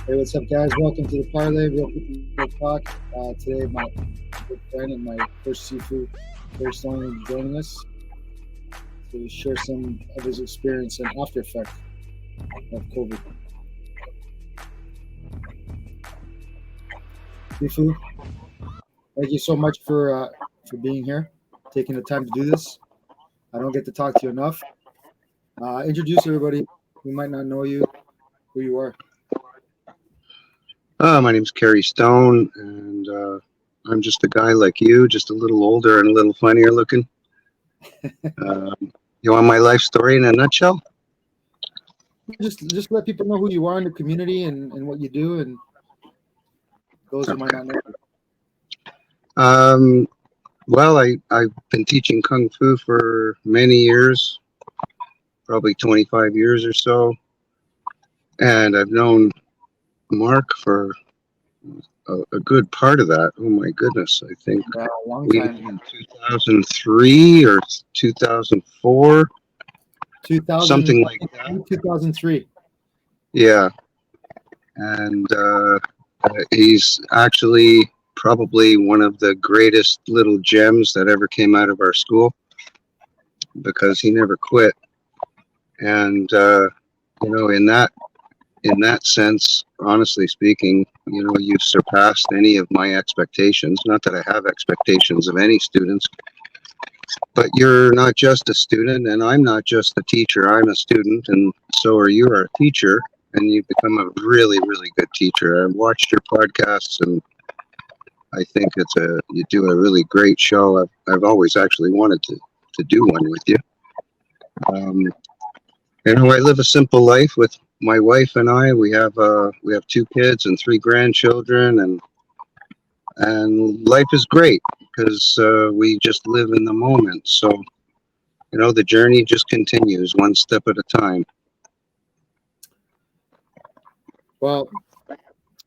Hey, what's up, guys? Welcome to the Parley Real Talk. Today, my good friend and my first seafood, Carey Stone, will be joining us to share some of his experience and after effect of COVID. Sifu, thank you so much for being here, taking the time to do this. I don't get to talk to you enough. Introduce everybody who might not know you, who you are. My name's Carey Stone, and I'm just a guy like you, just a little older and a little funnier looking. You want my life story in a nutshell? Just let people know who you are in the community and what you do, and those who might not know. Well, I've been teaching Kung Fu for many years, probably 25 years or so, and I've known Mark for a good part of that. Oh my goodness, I think A long we time. in 2003 or 2004, 2000, something like that. 2003. Yeah, and he's actually probably one of the greatest little gems that ever came out of our school because he never quit. And in that sense, honestly speaking, you've surpassed any of my expectations. Not that I have expectations of any students, but you're not just a student, and I'm not just a teacher. I'm a student, and so are you, a teacher. And you've become a really, really good teacher. I've watched your podcasts, and I think you do a really great show. I've always actually wanted to do one with you. I live a simple life with my wife and I. We have 2 kids and 3 grandchildren, and life is great because we just live in the moment. So, the journey just continues one step at a time. Well,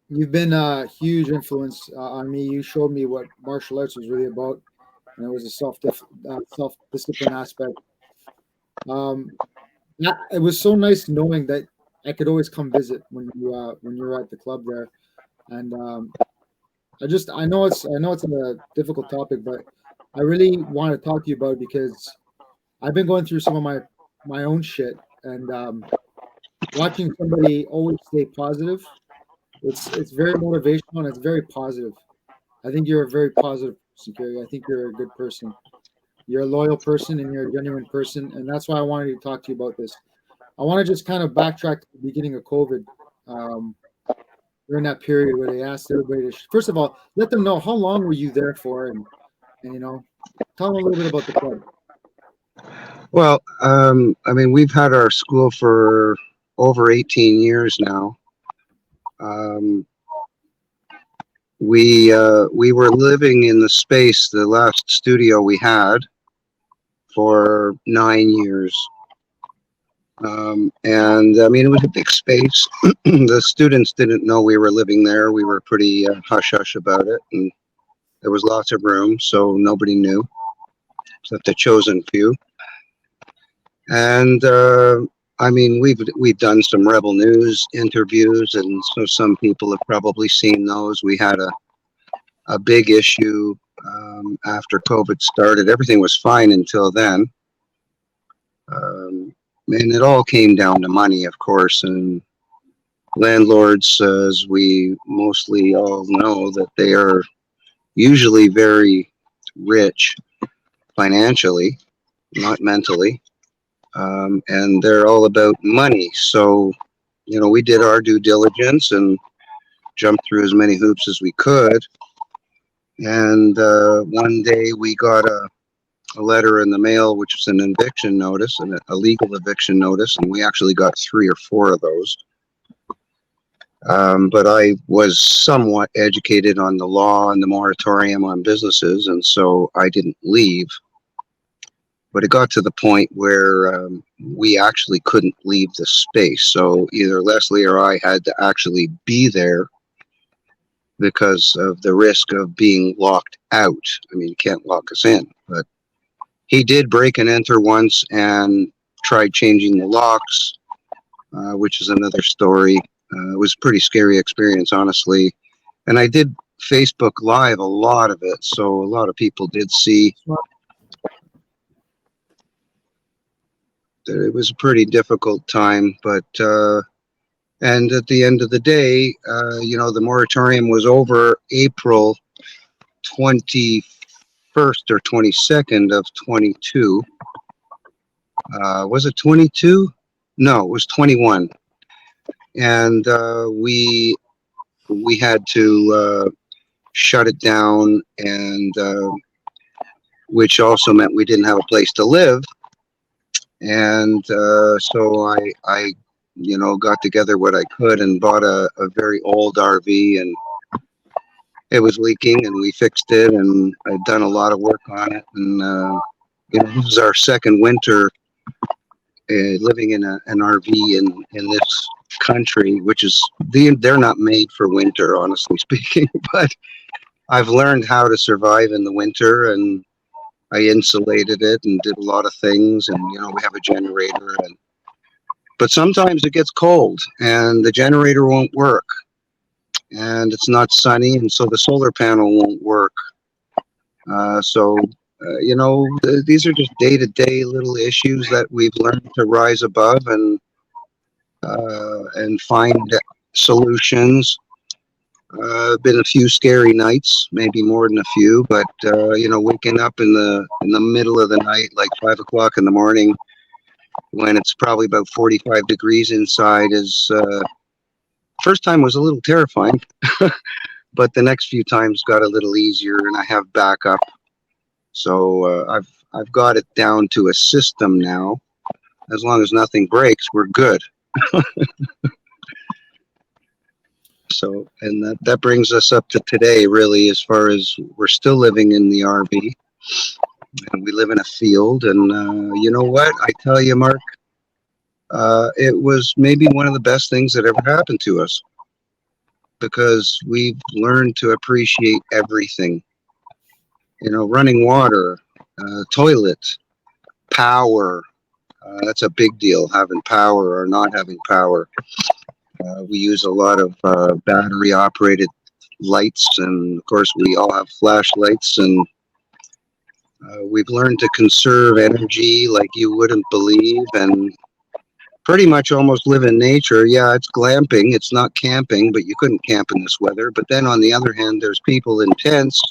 you've been a huge influence on me. You showed me what martial arts was really about, and it was a self-discipline aspect. It was so nice knowing that I could always come visit when you were at the club there, and I know it's a difficult topic, but I really want to talk to you about it because I've been going through some of my own shit, and watching somebody always stay positive, it's very motivational and it's very positive. I think you're a very positive person, Carey. I think you're a good person. You're a loyal person and you're a genuine person, and that's why I wanted to talk to you about this. I want to just kind of backtrack to the beginning of COVID, um, during that period where they asked everybody to first of all let them know how long were you there for, and tell them a little bit about the club. Well, we've had our school for over 18 years now. We were living in the space, the last studio we had, for 9 years. It was a big space. The students didn't know we were living there. We were pretty hush hush about it, and there was lots of room, so nobody knew, except the chosen few. And we've done some Rebel News interviews, and so some people have probably seen those. We had a big issue after COVID started. Everything was fine until then. And it all came down to money, of course, and landlords, as we mostly all know, that they are usually very rich financially, not mentally, and they're all about money. So, we did our due diligence and jumped through as many hoops as we could. And one day we got a letter in the mail, which was an eviction notice, and a legal eviction notice, and we actually got 3 or 4 of those. But I was somewhat educated on the law and the moratorium on businesses, and so I didn't leave. But it got to the point where we actually couldn't leave the space. So either Leslie or I had to actually be there because of the risk of being locked out. I mean, you can't lock us in, but he did break and enter once and tried changing the locks, which is another story. It was a pretty scary experience, honestly. And I did Facebook Live a lot of it, so a lot of people did see that it was a pretty difficult time. But and at the end of the day, the moratorium was over April 21st or 22nd of 22. Was it 22? No, it was 21. And we had to shut it down, and which also meant we didn't have a place to live. And so I got together what I could and bought a very old RV, and it was leaking, and we fixed it, and I'd done a lot of work on it. And this is our second winter living in an RV in this country, which is they're not made for winter, honestly speaking. But I've learned how to survive in the winter, and I insulated it and did a lot of things. And we have a generator, but sometimes it gets cold and the generator won't work, and it's not sunny, and so the solar panel won't work. These are just day-to-day little issues that we've learned to rise above and find solutions. Been a few scary nights, maybe more than a few, but waking up in the middle of the night, like 5 o'clock in the morning, when it's probably about 45 degrees inside, is first time was a little terrifying, but the next few times got a little easier, and I have backup. So I've got it down to a system now. As long as nothing breaks, we're good. So, and that brings us up to today, really, as far as we're still living in the RV, and we live in a field. And you know what? I tell you, Mark, it was maybe one of the best things that ever happened to us, because we've learned to appreciate everything. Running water, toilet, power. That's a big deal, having power or not having power. We use a lot of battery operated lights, and of course we all have flashlights, and we've learned to conserve energy like you wouldn't believe, and pretty much almost live in nature. Yeah, it's glamping, it's not camping, but you couldn't camp in this weather. But then on the other hand, there's people in tents,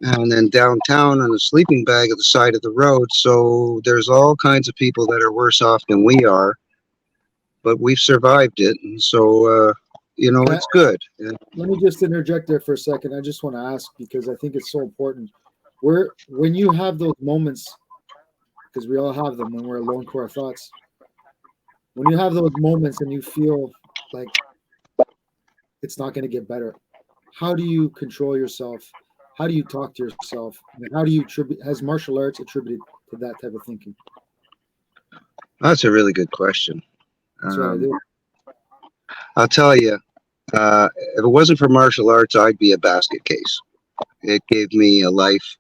and then downtown on a sleeping bag at the side of the road. So there's all kinds of people that are worse off than we are, but we've survived it. And so, it's good. Let me just interject there for a second. I just want to ask, because I think it's so important. When you have those moments, because we all have them when we're alone to our thoughts, when you have those moments and you feel like it's not going to get better, how do you control yourself? How do you talk to yourself? And how do you has martial arts attributed to that type of thinking? That's a really good question. That's what I do. I'll tell you, if it wasn't for martial arts, I'd be a basket case. It gave me a life.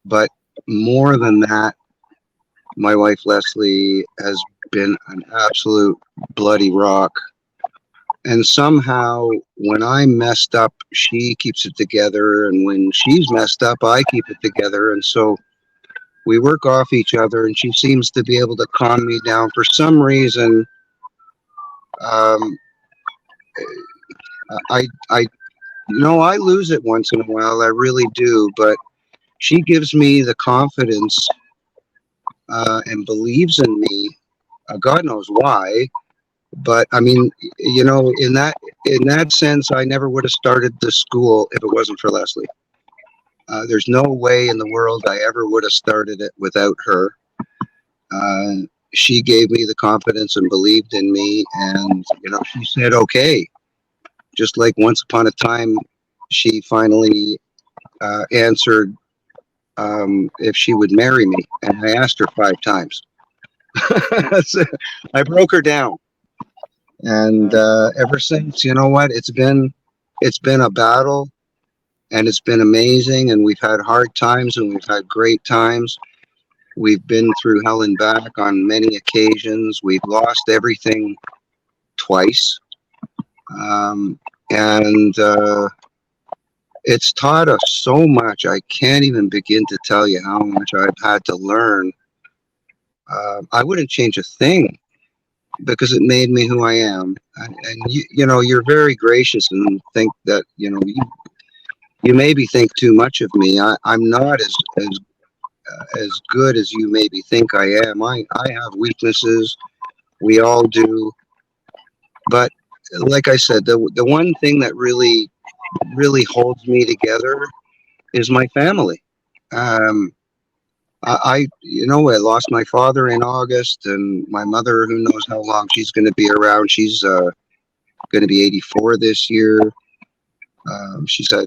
But more than that, my wife, Leslie, has been an absolute bloody rock. And somehow, when I'm messed up, she keeps it together. And when she's messed up, I keep it together. And so we work off each other, and she seems to be able to calm me down. For some reason, I lose it once in a while. I really do. But she gives me the confidence and believes in me. God knows why. But I mean, in that sense, I never would have started the school if it wasn't for Leslie. There's no way in the world I ever would have started it without her. She gave me the confidence and believed in me, and she said, okay. Just like once upon a time, she finally answered if she would marry me, and I asked her 5 times. I broke her down. And ever since, you know what, it's been a battle, and it's been amazing, and we've had hard times and we've had great times. We've been through hell and back on many occasions. We've lost everything twice. And it's taught us so much. I can't even begin to tell you how much I've had to learn. I wouldn't change a thing because it made me who I am. And you know, you're very gracious and think that, you know, you maybe think too much of me. I'm not as good as you maybe think I am. I have weaknesses. We all do. But like I said, the one thing that really holds me together is my family. Um, you know, I lost my father in August, and my mother, who knows how long she's going to be around. She's going to be 84 this year. She's had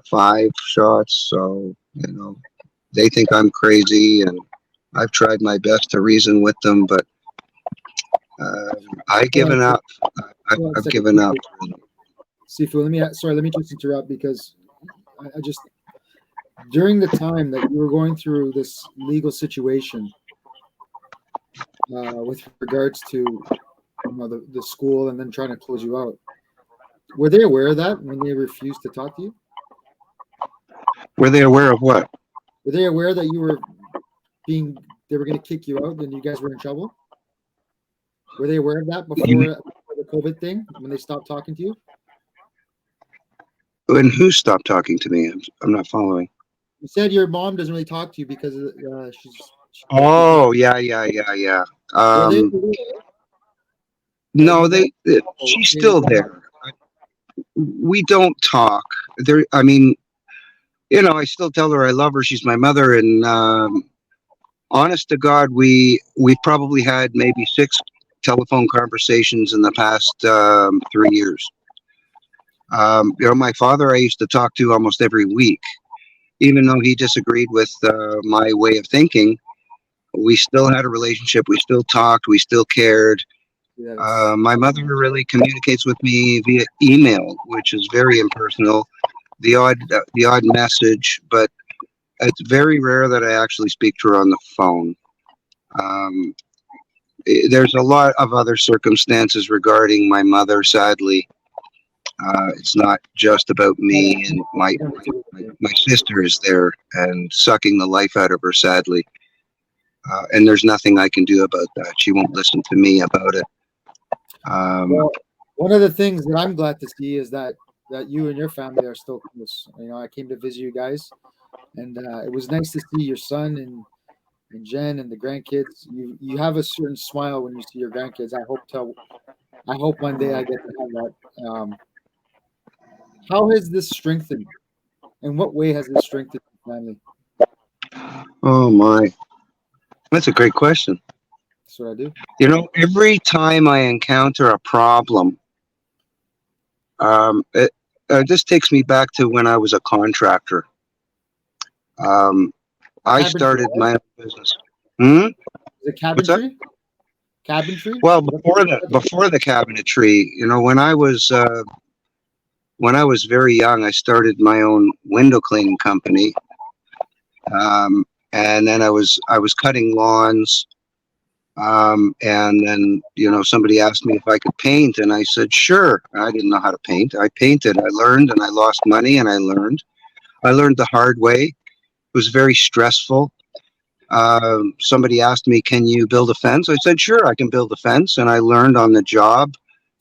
5 shots, so you know they think I'm crazy, and I've tried my best to reason with them, but I've given up. I've given up. Sifu, let me just interrupt because I just during the time that you were going through this legal situation with regards to the school and then trying to close you out, were they aware of that when they refused to talk to you? Were they aware of what? Were they aware that they were going to kick you out and you guys were in trouble? Were they aware of that before the COVID thing when they stopped talking to you? And who stopped talking to me? I'm not following. You said your mom doesn't really talk to you because she's. Oh, yeah. No, she's still there. We don't talk. There. I mean, you know, I still tell her I love her. She's my mother, and honest to God, we've probably had maybe 6 telephone conversations in the past 3 years. You know, my father I used to talk to almost every week, even though he disagreed with my way of thinking. We still had a relationship. We still talked. We still cared. Yes. My mother really communicates with me via email, which is very impersonal. The odd message, but it's very rare that I actually speak to her on the phone. There's a lot of other circumstances regarding my mother, sadly. It's not just about me, and my sister is there and sucking the life out of her, sadly. And there's nothing I can do about that. She won't listen to me about it. Well, one of the things that I'm glad to see is that you and your family are still close. You know, I came to visit you guys, and it was nice to see your son and Jen and the grandkids. You have a certain smile when you see your grandkids. I hope one day I get to have that. How has this strengthened? In what way has this strengthened your family? Oh my, that's a great question. That's what I do. You know, every time I encounter a problem, it this takes me back to when I was a contractor. I started my own business. Is it cabinetry? Cabinetry? Well, before the cabinetry, you know, when I was very young, I started my own window cleaning company, and then I was cutting lawns, and then you know somebody asked me if I could paint, and I said sure. I didn't know how to paint. I painted. I learned, and I lost money, and I learned. I learned the hard way. It was very stressful. Somebody asked me, "Can you build a fence?" I said, "Sure, I can build a fence," and I learned on the job.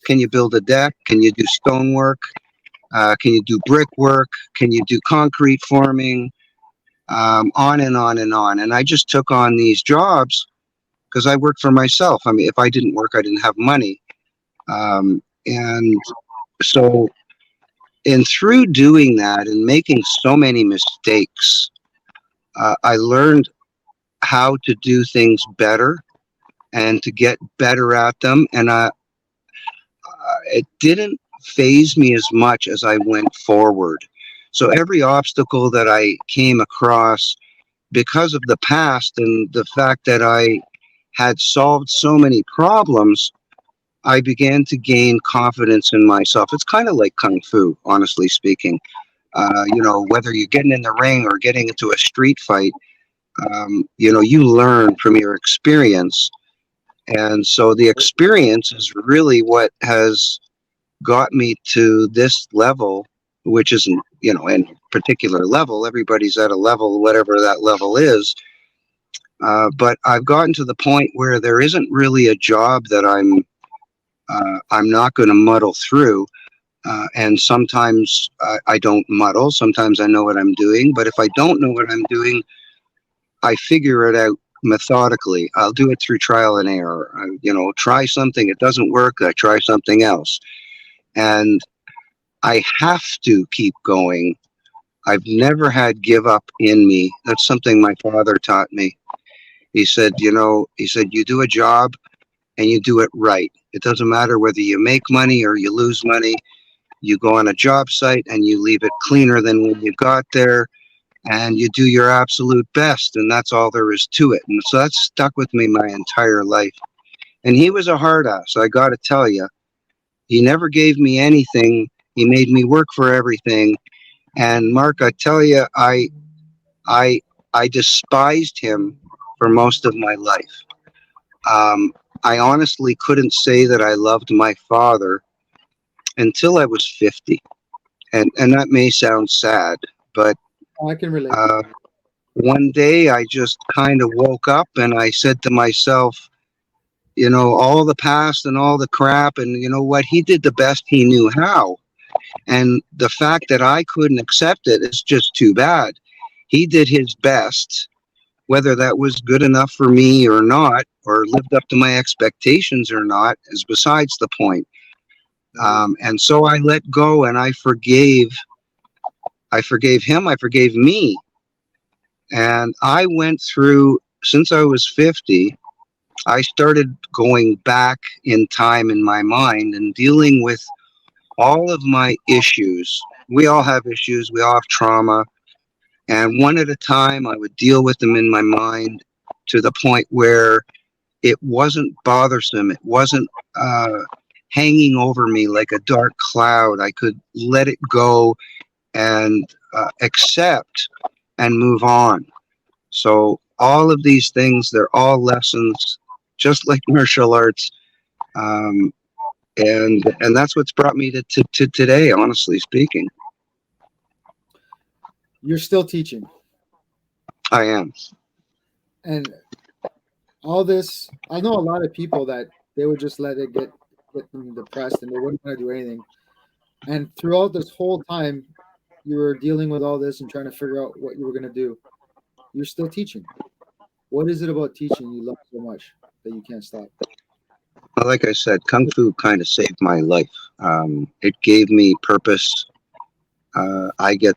Can you build a deck? Can you do stonework? Can you do brickwork? Can you do concrete forming? On and on and on. And I just took on these jobs because I worked for myself. I mean, if I didn't work, I didn't have money. And so, and through doing that and making so many mistakes, I learned how to do things better and to get better at them. And it didn't phase me as much as I went forward. So every obstacle that I came across, because of the past and the fact that I had solved so many problems, I began to gain confidence in myself. It's kind of like Kung Fu, honestly speaking. You know, whether you're getting in the ring or getting into a street fight, you know, you learn from your experience. And so the experience is really what has got me to this level, which isn't, any particular level. Everybody's at a level, whatever that level is. But I've gotten to the point where there isn't really a job that I'm not going to muddle through. And sometimes I don't muddle. Sometimes I know what I'm doing. But if I don't know what I'm doing, I figure it out methodically. I'll do it through trial and error. Try something, it doesn't work, I try something else. And I have to keep going. I've never had give up in me. That's something my father taught me. He said, you do a job and you do it right. It doesn't matter whether you make money or you lose money. You go on a job site and you leave it cleaner than when you got there, and you do your absolute best, and that's all there is to it. And so that's stuck with me my entire life. And he was a hard ass, I got to tell you. He never gave me anything. He made me work for everything. And Mark, I tell you, I I despised him for most of my life. I honestly couldn't say that I loved my father until I was 50. And that may sound sad, but I can relate. uh, one day I just kind of woke up and I said to myself, all the past and all the crap, and you know what? He did the best he knew how. And the fact that I couldn't accept it is just too bad. He did his best. Whether that was good enough for me or not, or lived up to my expectations or not, is besides the point. And so I let go and I forgave. I forgave him. I forgave me. And I went through, since I was 50, I started going back in time in my mind and dealing with all of my issues. We all have issues. We all have trauma. And one at a time, I would deal with them in my mind to the point where it wasn't bothersome. It wasn't hanging over me like a dark cloud. I could let it go and accept and move on. So all of these things, they're all lessons, just like martial arts. Um, and that's what's brought me to today, honestly speaking. You're still teaching, I am. and all this. I know a lot of people that they would just let it get them depressed, and they wouldn't want to do anything. And throughout this whole time, you were dealing with all this and trying to figure out what you were going to do. You're still teaching. What is it about teaching you love so much that you can't stop? Well, like I said, Kung Fu kind of saved my life. It gave me purpose. I get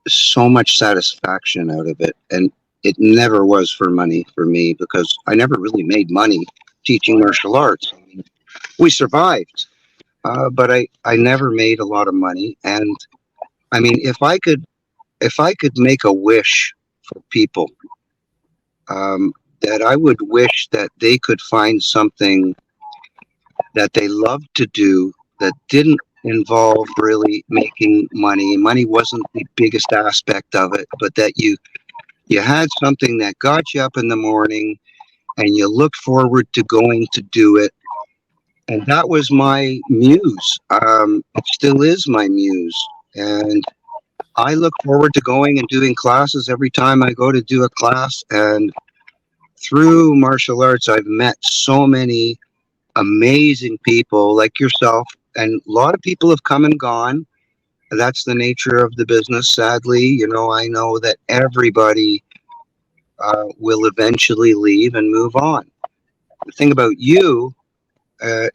so much satisfaction out of it. And it never was for money for me because I never really made money teaching martial arts. I mean, we survived, but I never made a lot of money. And I mean, if I could make a wish for people, that I would wish that they could find something that they loved to do that didn't involve really making money. Money wasn't the biggest aspect of it, but that you had something that got you up in the morning and you looked forward to going to do it. And that was my muse. It still is my muse. And I look forward to going and doing classes every time I go to do a class. And through martial arts, I've met so many amazing people like yourself. And a lot of people have come and gone. That's the nature of the business, sadly. I know that everybody will eventually leave and move on. The thing about you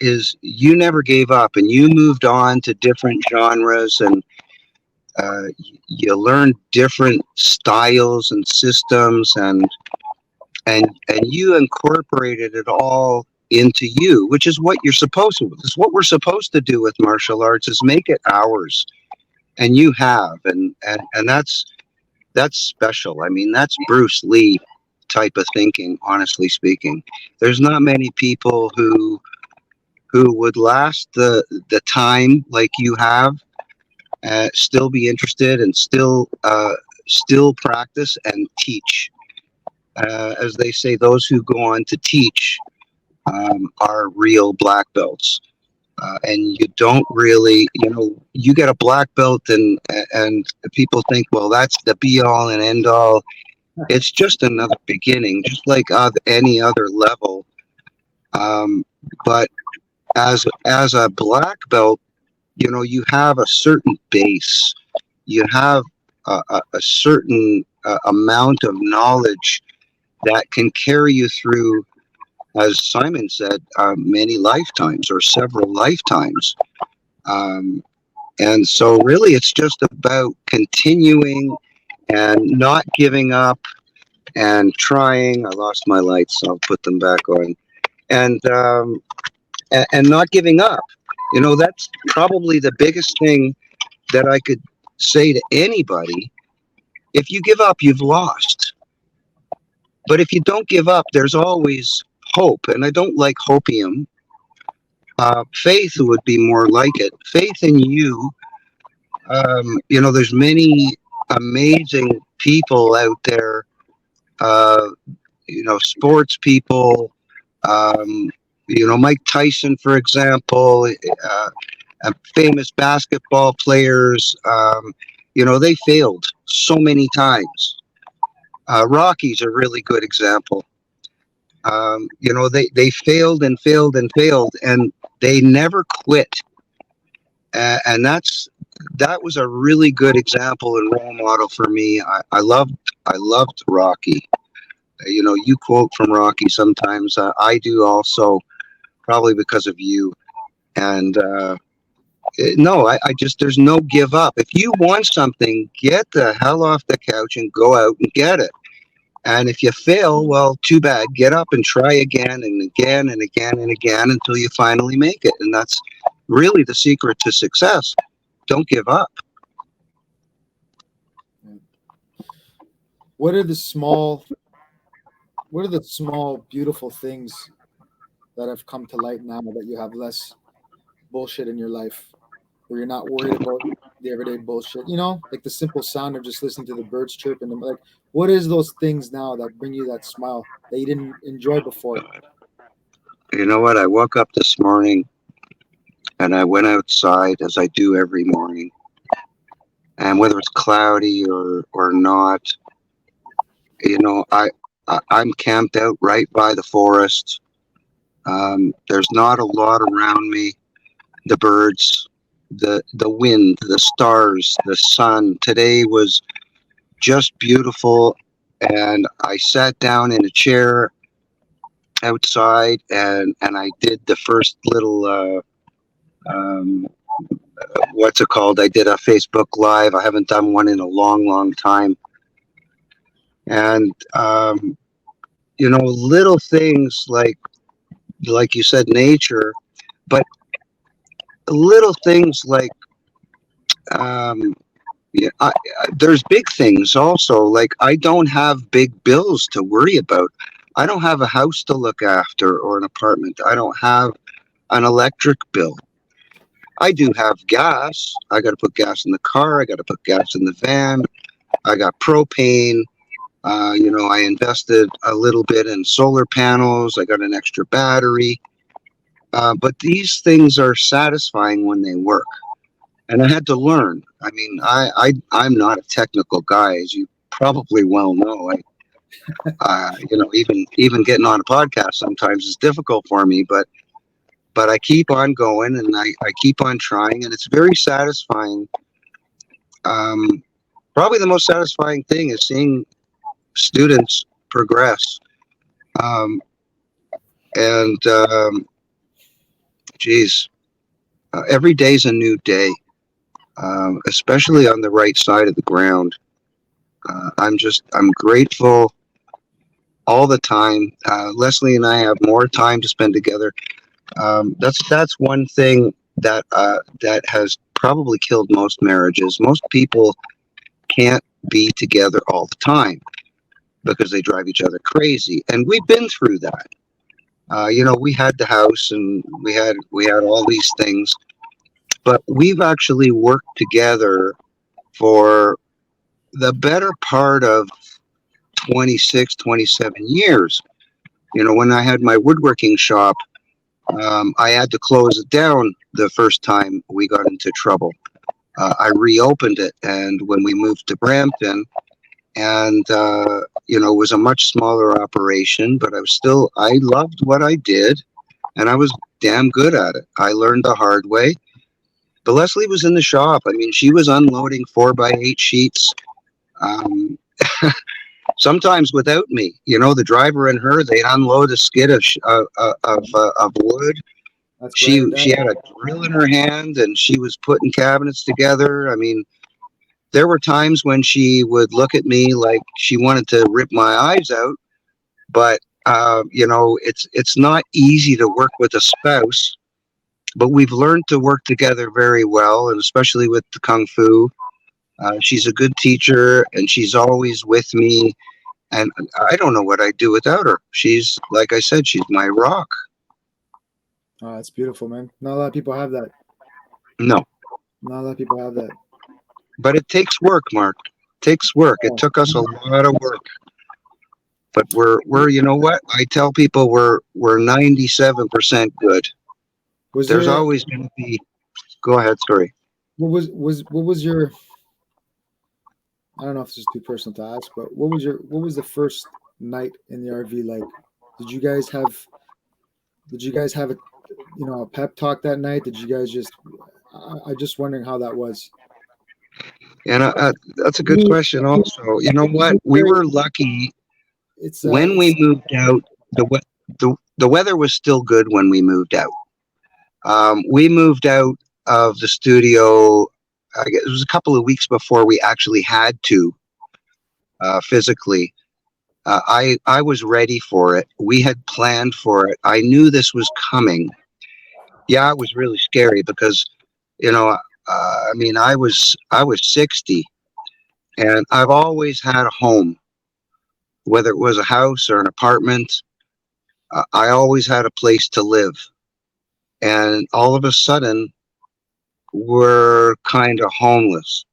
is you never gave up and you moved on to different genres, and you learned different styles and systems, and you incorporated it all into you, which is what you're supposed to. It's what we're supposed to do with martial arts, is make it ours, and you have, and that's special. I mean, that's Bruce Lee type of thinking, honestly speaking. There's not many people who would last the time like you have, still be interested and still practice and teach. As they say, those who go on to teach are real black belts. and you don't really, you get a black belt, and people think, well, that's the be all and end all. It's just another beginning, just like any other level. Um, but as a black belt, you have a certain base. You have a certain amount of knowledge that can carry you through, as Simon said, many lifetimes or several lifetimes. Um, and so, really, it's just about continuing and not giving up and trying. I lost my lights, so I'll put them back on. And and not giving up. That's probably the biggest thing that I could say to anybody. If you give up, you've lost. But if you don't give up, there's always hope. And I don't like hopium. Faith would be more like it. Faith in you. There's many amazing people out there. Sports people. Mike Tyson, for example. Famous basketball players. They failed so many times. Rocky's a really good example. They failed and failed and failed, and they never quit. And that was a really good example and role model for me. I loved Rocky. You quote from Rocky sometimes. I do also, probably because of you. And no, I just, there's no give up. If you want something, get the hell off the couch and go out and get it. And if you fail, well, too bad. Get up and try again and again and again and again until you finally make it. And that's really the secret to success. Don't give up. What are the small beautiful things that have come to light now that you have less bullshit in your life, where you're not worried about the everyday bullshit, like the simple sound of just listening to the birds chirping? Like, what is those things now that bring you that smile that you didn't enjoy before? You know what? I woke up this morning and I went outside, as I do every morning. And whether it's cloudy or not, I'm camped out right by the forest. There's not a lot around me. The birds, the wind, the stars, the sun. Today was just beautiful, and I sat down in a chair outside, and I did the first little what's it called? I did a Facebook Live. I haven't done one in a long time, and little things like you said, nature, but little things like there's big things also. Like, I don't have big bills to worry about. I don't have a house to look after or an apartment. I don't have an electric bill. I do have gas. I got to put gas in the car. I got to put gas in the van. I got propane. I invested a little bit in solar panels. I got an extra battery. But these things are satisfying when they work. And I had to learn. I mean, I'm not a technical guy, as you probably well know. Even getting on a podcast sometimes is difficult for me, but I keep on going, and I keep on trying, and it's very satisfying. Probably the most satisfying thing is seeing students progress. Geez, every day's a new day. Especially on the right side of the ground. I'm grateful all the time. Leslie and I have more time to spend together. That's one thing that has probably killed most marriages. Most people can't be together all the time because they drive each other crazy, and we've been through that. We had the house, and we had all these things. But we've actually worked together for the better part of 26, 27 years. When I had my woodworking shop, I had to close it down the first time we got into trouble. I reopened it, and when we moved to Brampton, and it was a much smaller operation, but I loved what I did, and I was damn good at it. I learned the hard way. But Leslie was in the shop. I mean, she was unloading 4x8 sheets. Um, Sometimes without me, the driver and her, they'd unload a skid of wood. That's She great. she had a drill in her hand, and she was putting cabinets together. I mean, there were times when she would look at me like she wanted to rip my eyes out. But it's not easy to work with a spouse. But we've learned to work together very well, and especially with the kung fu. She's a good teacher, and she's always with me. And I don't know what I'd do without her. She's, like I said, she's my rock. Oh, that's beautiful, man. Not a lot of people have that. No, Not a lot of people have that. but it takes work, Mark. It takes work. It Oh, took us a lot of work. But we're you know what? I tell people we're 97% good. was There's there always going to be. Go ahead, sorry. what was your, I don't know if this is too personal to ask, but what was the first night in the RV like? Did you guys have a a pep talk that night? Did you guys just I just wondering how that was. And that's a good Me, question. Also, you know what? it's We were lucky when we it's moved out. The weather was still good when we moved out. We moved out of the studio. I guess it was a couple of weeks before we actually had to physically. I was ready for it. We had planned for it. I knew this was coming. Yeah, it was really scary because you know. I mean, I was 60, and I've always had a home, whether it was a house or an apartment. I always had a place to live, and all of a sudden, we're kind of homeless.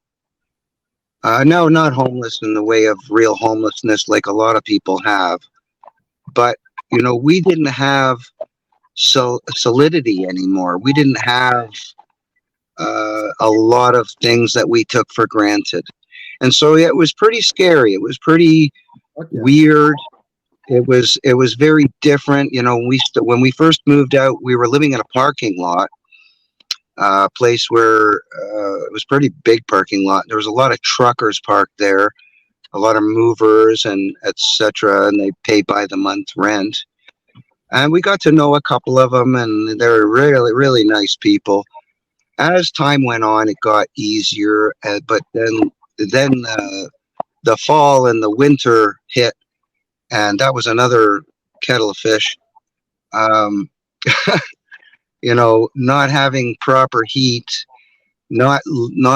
No, not homeless in the way of real homelessness like a lot of people have, but we didn't have solidity anymore. We didn't have a lot of things that we took for granted, and so yeah, it was pretty scary. It was pretty fuck yeah. weird. It was very different. When we first moved out, we were living in a parking lot, place where it was pretty big parking lot. There was a lot of truckers parked there, a lot of movers and etc. And they pay by the month rent. And we got to know a couple of them, and they were really, really nice people. As time went on, it got easier, but then the fall and the winter hit, and that was another kettle of fish. Um, not having proper heat, not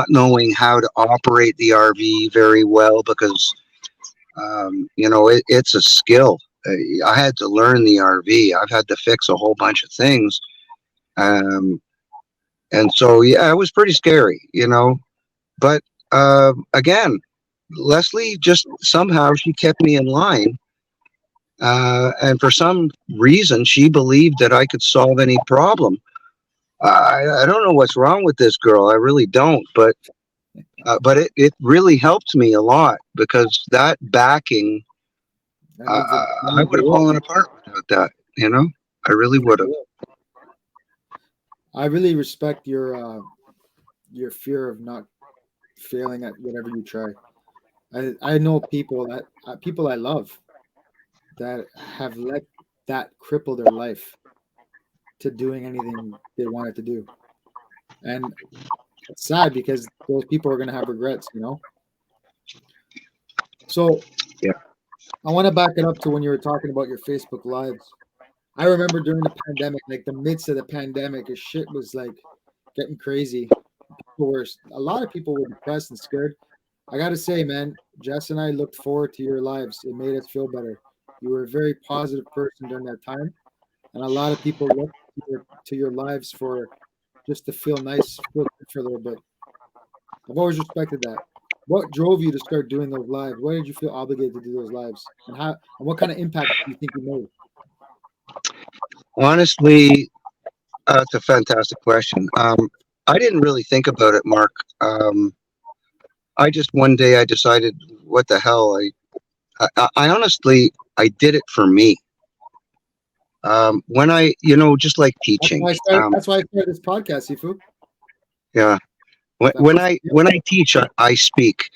knowing how to operate the RV very well because it's a skill. I had to learn the RV. I've had to fix a whole bunch of things, um, and so yeah, it was pretty scary. But again, Leslie just somehow she kept me in line. And for some reason, she believed that I could solve any problem. I don't know what's wrong with this girl. I really don't. But it really helped me a lot because that backing, That means that I would have fallen apart without that. I really would have. I really respect your fear of not failing at whatever you try. I know people I love that have let that cripple their life to doing anything they wanted to do. And it's sad because those people are going to have regrets. So Yeah. I want to back it up to when you were talking about your Facebook lives. I remember during the pandemic, like the midst of the pandemic, the shit was like getting crazy. A lot of people were depressed and scared. I got to say, man, Jess and I looked forward to your lives. It made us feel better. You were a very positive person during that time. And a lot of people look to your lives for just to feel nice, feel good for a little bit. I've always respected that. What drove you to start doing those lives? Why did you feel obligated to do those lives? And what kind of impact do you think you made? Honestly, That's a fantastic question. I didn't really think about it, Mark. I just one day I decided, what the hell? I honestly, I did it for me. When I, just like That's teaching. why I started. That's why I started this podcast, Sifu. Yeah. When I teach, I speak.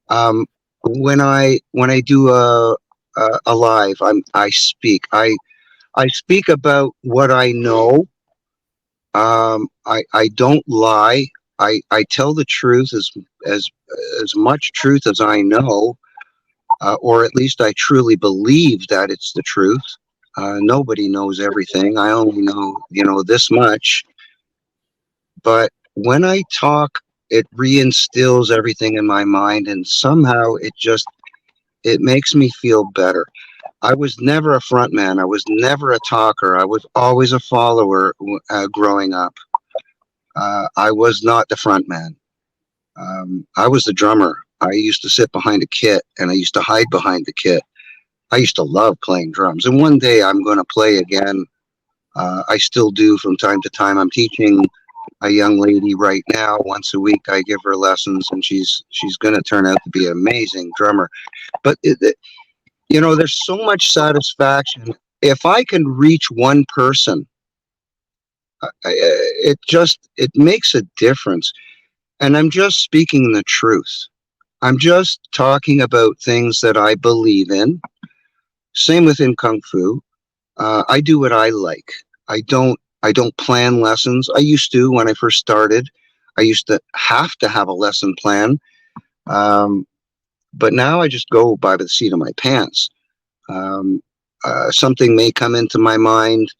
Um, when I do a live, I speak. I speak about what I know. I don't lie. I tell the truth as as much truth as I know, or at least I truly believe that it's the truth. Nobody knows everything. I only know, this much. But when I talk, it reinstills everything in my mind, and somehow it makes me feel better. I was never a front man. I was never a talker. I was always a follower growing up. I was not the front man. I was the drummer. I used to sit behind a kit and I used to hide behind the kit. I used to love playing drums. And one day I'm going to play again. I still do from time to time. I'm teaching a young lady right now. Once a week I give her lessons, and she's going to turn out to be an amazing drummer. But there's so much satisfaction if I can reach one person. It makes a difference. And I'm just speaking the truth. I'm just talking about things that I believe in. Same within Kung Fu. I do what I like. I don't plan lessons. I used to when I first started. I used to have a lesson plan. But now I just go by the seat of my pants. Something may come into my mind,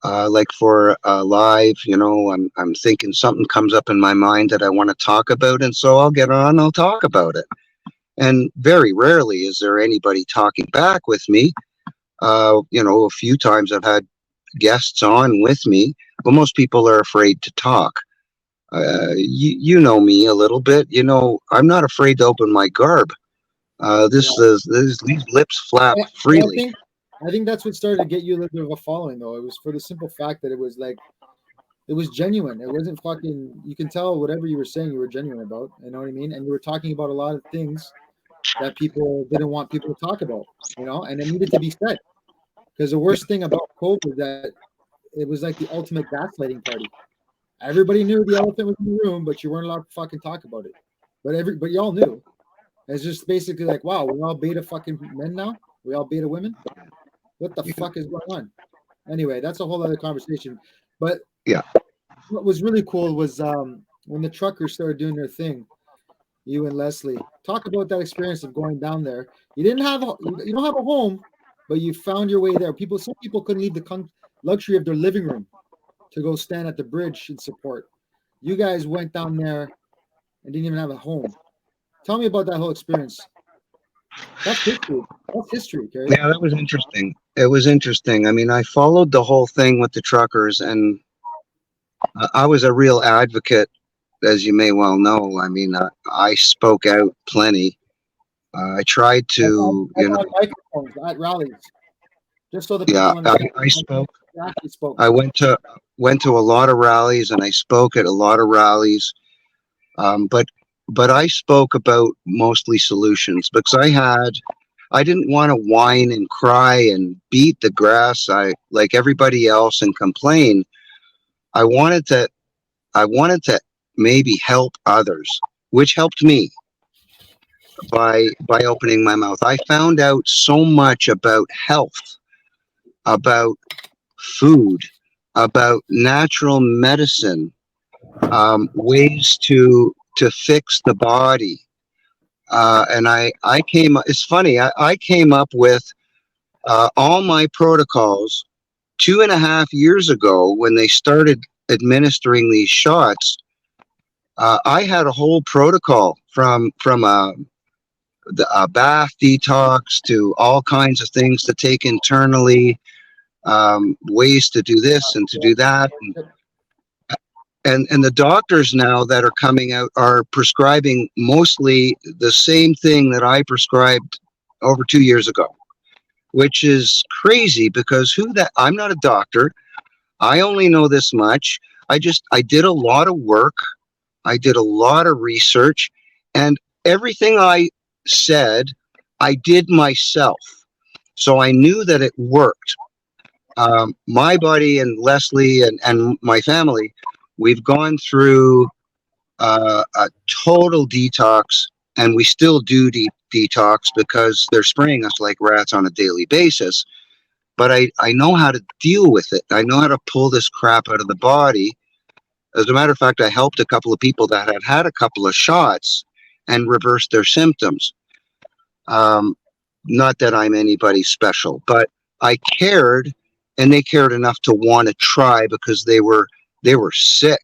like for live, I'm thinking something comes up in my mind that I want to talk about, and so I'll get on, I'll talk about it. And very rarely is there anybody talking back with me. A few times I've had guests on with me, but most people are afraid to talk. You know me a little bit. I'm not afraid to open my garb. These lips flap freely. I think that's what started to get you a little bit of a following, though. It was for the simple fact that it was genuine. It wasn't fucking. You can tell whatever you were saying, you were genuine about. You know what I mean? And you were talking about a lot of things that people didn't want people to talk about. And it needed to be said. Because the worst thing about COVID is that it was like the ultimate gaslighting party. Everybody knew the elephant was in the room, but you weren't allowed to fucking talk about it. But y'all knew. It's just basically like, wow, we're all beta fucking men now. We all beta women. What the fuck is going on? Anyway, that's a whole other conversation. But yeah, what was really cool was when the truckers started doing their thing. You and Leslie talk about that experience of going down there. You don't have a home, but you found your way there. Some people couldn't leave the luxury of their living room to go stand at the bridge and support. You guys went down there and didn't even have a home. Tell me about that whole experience. That's history. That's history, Carey. Yeah, that was interesting. It was interesting. I mean, I followed the whole thing with the truckers, and I was a real advocate, as you may well know. I mean, I spoke out plenty. I tried to, microphones at rallies, just so the people understand. I spoke. I went to a lot of rallies, and I spoke at a lot of rallies. But I spoke about mostly solutions, because I didn't want to whine and cry and beat the grass like everybody else and complain. I wanted to maybe help others, which helped me by opening my mouth. I found out so much about health, about food, about natural medicine, ways to fix the body. And it's funny, I came up with all my protocols 2.5 years ago when they started administering these shots. I had a whole protocol from a bath detox to all kinds of things to take internally, ways to do this and to do that. And the doctors now that are coming out are prescribing mostly the same thing that I prescribed over 2 years ago, which is crazy, because I'm not a doctor. I only know this much. I did a lot of work. I did a lot of research, and everything I said, I did myself. So I knew that it worked. My buddy and Leslie and my family, we've gone through a total detox, and we still do detox because they're spraying us like rats on a daily basis. But I know how to deal with it. I know how to pull this crap out of the body. As a matter of fact, I helped a couple of people that had had a couple of shots and reversed their symptoms. Um, Not that I'm anybody special, but I cared, and they cared enough to want to try because they were sick.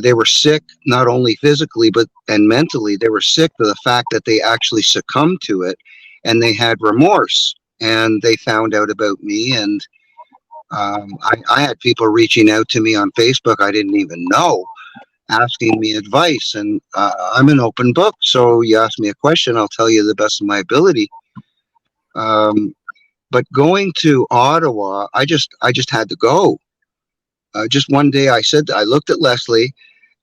They were sick not only physically but and mentally. They were sick to the fact that they actually succumbed to it, and they had remorse. And they found out about me, and I had people reaching out to me on Facebook I didn't even know, asking me advice. And I'm an open book, so you ask me a question, I'll tell you the best of my ability. Um, but going to Ottawa, I just had to go. Just one day, I looked at Leslie,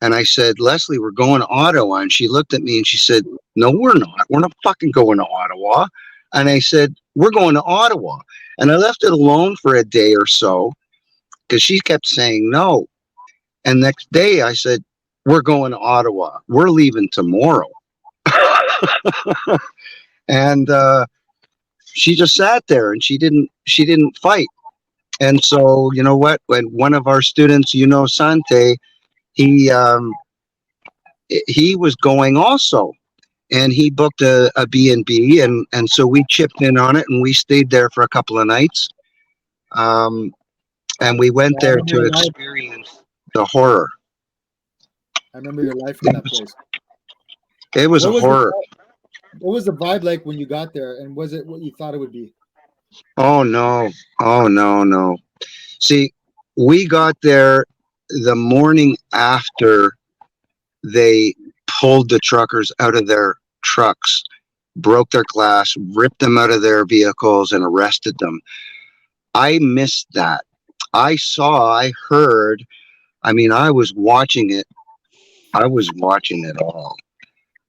and I said, Leslie, we're going to Ottawa. And she looked at me and she said, no, we're not. We're not fucking going to Ottawa. And I said, we're going to Ottawa. And I left it alone for a day or so because she kept saying no. And next day I said, we're going to Ottawa. We're leaving tomorrow. And she just sat there and she didn't fight. And so, you know what? When one of our students, Sante, he he was going also, and he booked a B&B, and so we chipped in on it, and we stayed there for a couple of nights. Um, and we went I there remember to your life. experience the horror. I remember your life in It that was, place. it was a What was the horror. what was the vibe like when you got there, and was it what you thought it would be? Oh no. Oh no, no. See, we got there the morning after they pulled the truckers out of their trucks, broke their glass, ripped them out of their vehicles, and arrested them. I missed that. I heard, I mean, I was watching it. I was watching it all.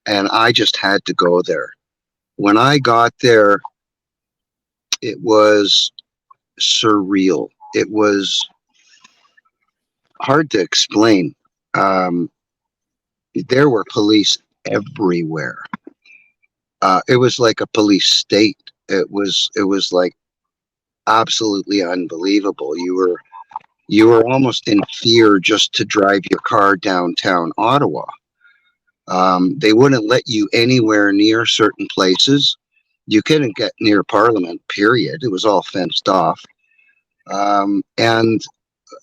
And I just had to go there. When I got there, it was surreal. It was hard to explain. Um, there were police everywhere. It was like a police state. It was like absolutely unbelievable. You were almost in fear just to drive your car downtown Ottawa. They wouldn't let you anywhere near certain places. You couldn't get near Parliament, period. It was all fenced off. And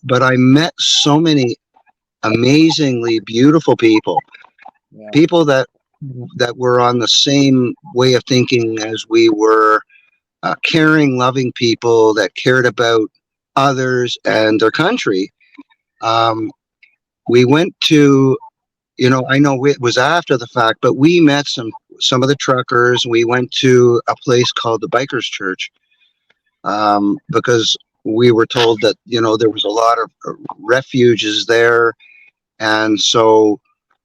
but I met so many amazingly beautiful people, Yeah. people that were on the same way of thinking as we were, caring, loving people that cared about others and their country. Um, we went to, I know it was after the fact, but we met some of the truckers. We went to a place called the Bikers Church, because we were told that there was a lot of refuges there, and so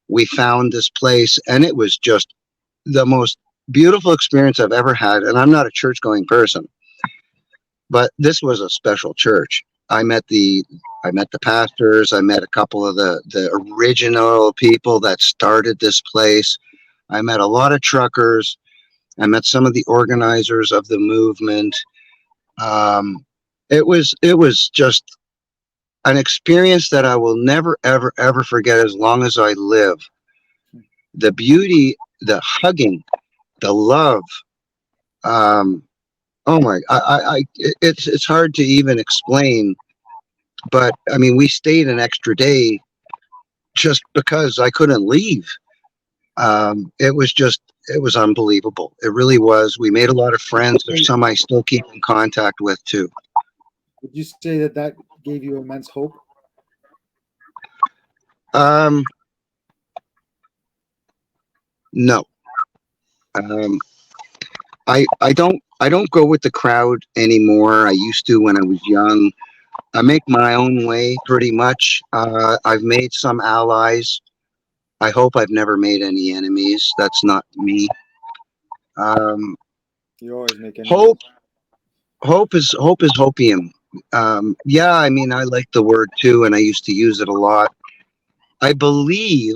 we found this place, and it was just the most beautiful experience I've ever had. And I'm not a church going person, but this was a special church. I met the pastors. I met a couple of the original people that started this place. I met a lot of truckers. I met some of the organizers of the movement. It was just an experience that I will never, ever, ever forget as long as I live. The beauty, the hugging, the love. Oh my! It's hard to even explain. But I mean, we stayed an extra day just because I couldn't leave. It was unbelievable. It really was. We made a lot of friends. There's some I still keep in contact with too. Would you say that gave you immense hope? Um, no. Um, I don't go with the crowd anymore. I used to when I was young. I make my own way pretty much. I've made some allies. I hope I've never made any enemies. That's not me. Um, You always make enemies. hope, hope is hopium. Yeah, I mean, I like the word too, and I used to use it a lot. I believe,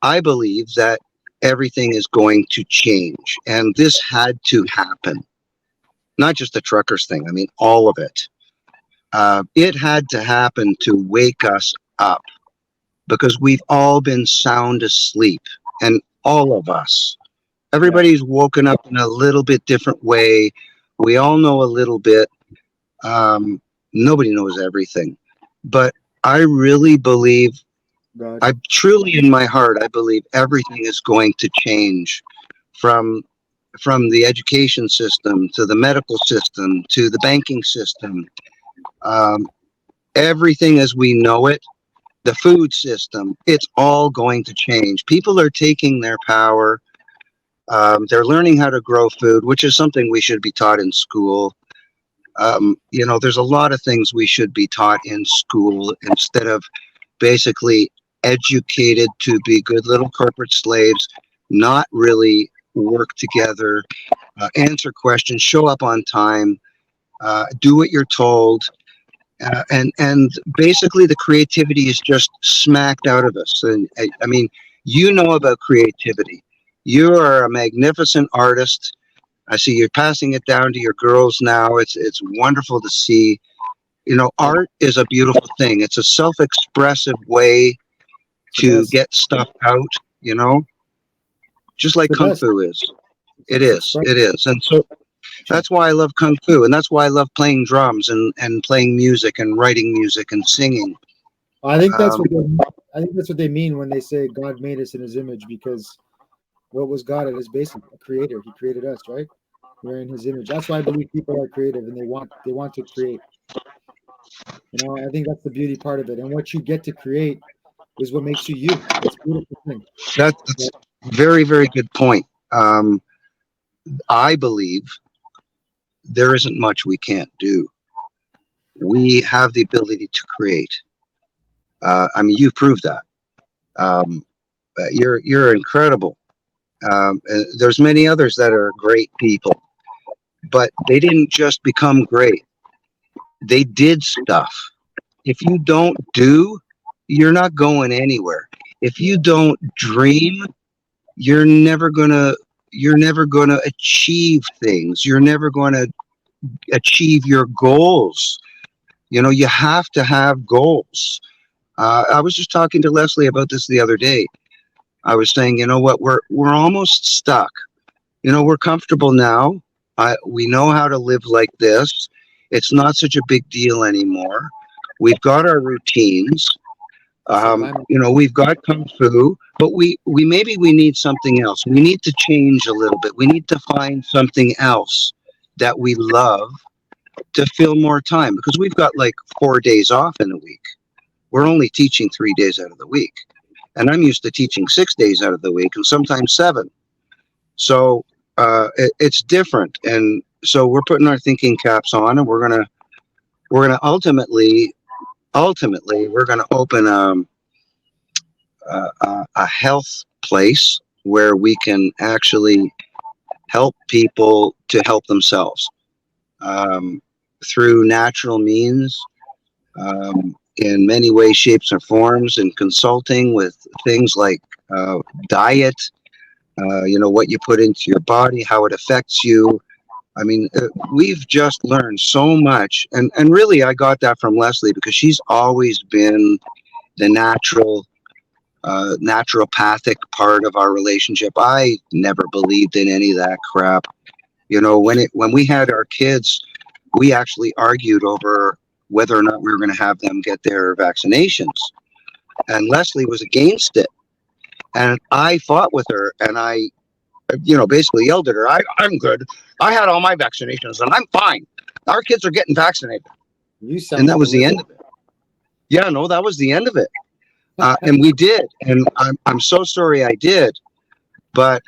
I believe that everything is going to change, and this had to happen. Not just the truckers thing. I mean, all of it. It had to happen to wake us up because we've all been sound asleep, and all of us. Yeah. Everybody's woken up in a little bit different way. We all know a little bit. Um, Nobody knows everything, but I really believe, God. I truly in my heart, I believe everything is going to change from the education system to the medical system to the banking system. Um, Everything as we know it, the food system, it's all going to change. People are taking their power. They're learning how to grow food, which is something we should be taught in school. There's a lot of things we should be taught in school instead of basically educated to be good little corporate slaves, not really work together, answer questions, show up on time, do what you're told. And basically the creativity is just smacked out of us. And I mean, you know about creativity. You are a magnificent artist. I see you're passing it down to your girls now. It's wonderful to see. Art is a beautiful thing. It's a self-expressive way The to best. get stuff out, just like The Kung best. Fu is. It It's is. expression. It is. And so that's why I love Kung Fu. And that's why I love playing drums and playing music and writing music and singing. I think that's Um, what I think that's what they mean when they say God made us in His image. Because what was God at His base? A creator. He created us, right? We're in His image. That's why I believe people are creative and they want to create. I think that's the beauty part of it. And what you get to create is what makes you you. It's a beautiful thing. that's very, very good point. I believe there isn't much we can't do. We have the ability to create. I mean, you've proved that. Um, you're incredible. There's many others that are great people, but they didn't just become great. They did stuff. If you don't do, you're not going anywhere. If you Yeah. don't dream, you're never gonna you're never gonna achieve things. You're never gonna achieve your goals. You have to have goals. I was just talking to Leslie about this the other day. I was saying, you know what, we're almost stuck. We're comfortable now. We know how to live like this. It's not such a big deal anymore. We've got our routines. It's like climbing. We've got kung fu, but we maybe we need something else. We need to change a little bit. We need to find something else that we love to fill more time because we've got like 4 days off in a week. We're only teaching 3 days out of the week, and I'm used to teaching 6 days out of the week and sometimes 7. So it's different, and so we're putting our thinking caps on, and we're gonna ultimately we're gonna open a health place where we can actually help people to help themselves um, through natural means, in many ways, shapes, and forms, and consulting with things like diet, what you put into your body, how it affects you. I mean, we've just learned so much. And really, I got that from Leslie because she's always been the naturopathic part of our relationship. I never believed in any of that crap. When we had our kids, we actually argued over whether or not we were going to have them get their vaccinations. And Leslie was against it. And I fought with her and I basically yelled at her, I'm good. I had all my vaccinations and I'm fine. Our kids are getting vaccinated. You sound And that like a was the end liberal. of it. Yeah, no, that was the end of it. And we did. And I'm so sorry I did. But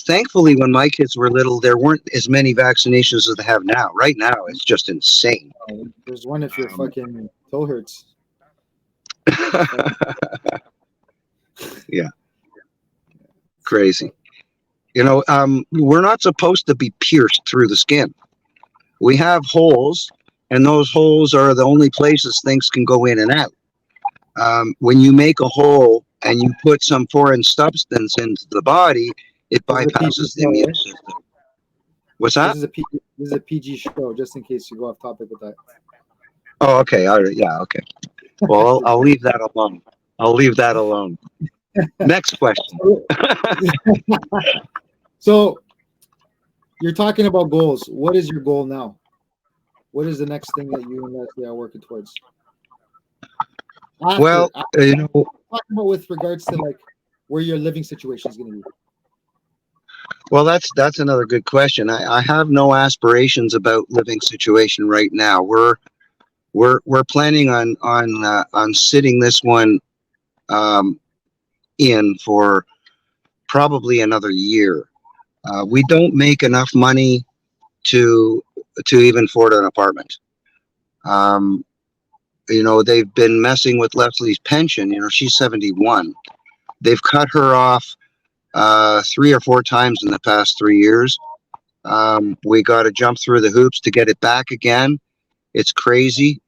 thankfully when my kids were little, there weren't as many vaccinations as they have now. Right now, it's just insane. There's one if your Um, fucking toe hurts. yeah, crazy. We're not supposed to be pierced through the skin. We have holes, and those holes are the only places things can go in and out. When you make a hole and you put some foreign substance into the body, it This is a PG bypasses the show, immune right? system. What's This that? is a PG, this is a PG show, just in case you go off topic with that. Oh, okay. All right. Yeah. Okay. Well, I'll leave that alone. I'll leave that alone. Next question. So you're talking about goals. What is your goal now? What is the next thing that you and Leslie are working towards? Well, talking about with regards to like where your living situation is going to be. well, that's another good question. I have no aspirations about living situation right now. We're planning on sitting this one um, in for probably another year. We don't make enough money to even afford an apartment. Um, they've been messing with Leslie's pension. She's 71. They've cut her off 3 or 4 times in the past 3 years. We got to jump through the hoops to get it back again. It's crazy.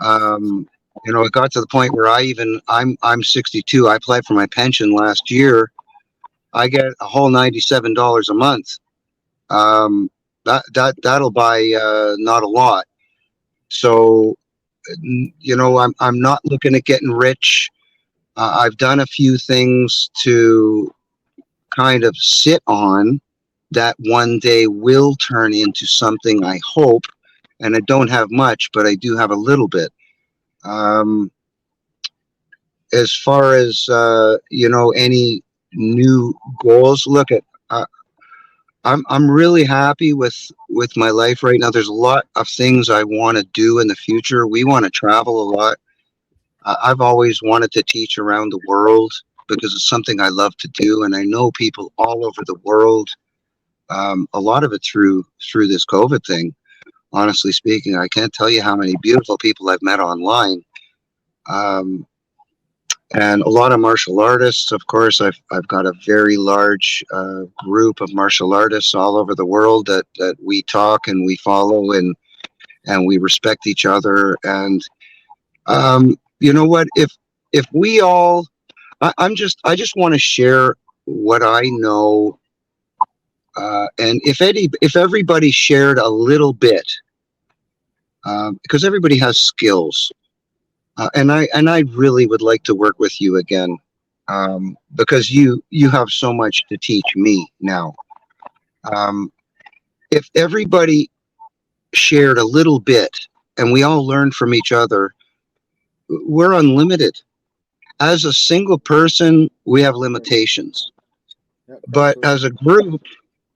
It got to the point where I'm 62. I applied for my pension last year. I get a whole $97 a month. That'll buy not a lot. So I'm not looking at getting rich. I've done a few things to kind of sit on that one day will turn into something, I hope. And I don't have much, but I do have a little bit. As far as any new goals, look at. I'm really happy with my life right now. There's a lot of things I want to do in the future. We want to travel a lot. I've always wanted to teach around the world because it's something I love to do, and I know people all over the world. A lot of it through this COVID thing. Honestly speaking, I can't tell you how many beautiful people I've met online. And a lot of martial artists. Of course, I've got a very large group of martial artists all over the world that we talk and we follow and we respect each other. And you know what? If we all, I just want to share what I know. And if everybody shared a little bit, because everybody has skills. And I really would like to work with you again, because you have so much to teach me now. If everybody shared a little bit and we all learned from each other, we're unlimited. As a single person, we have limitations, but as a group,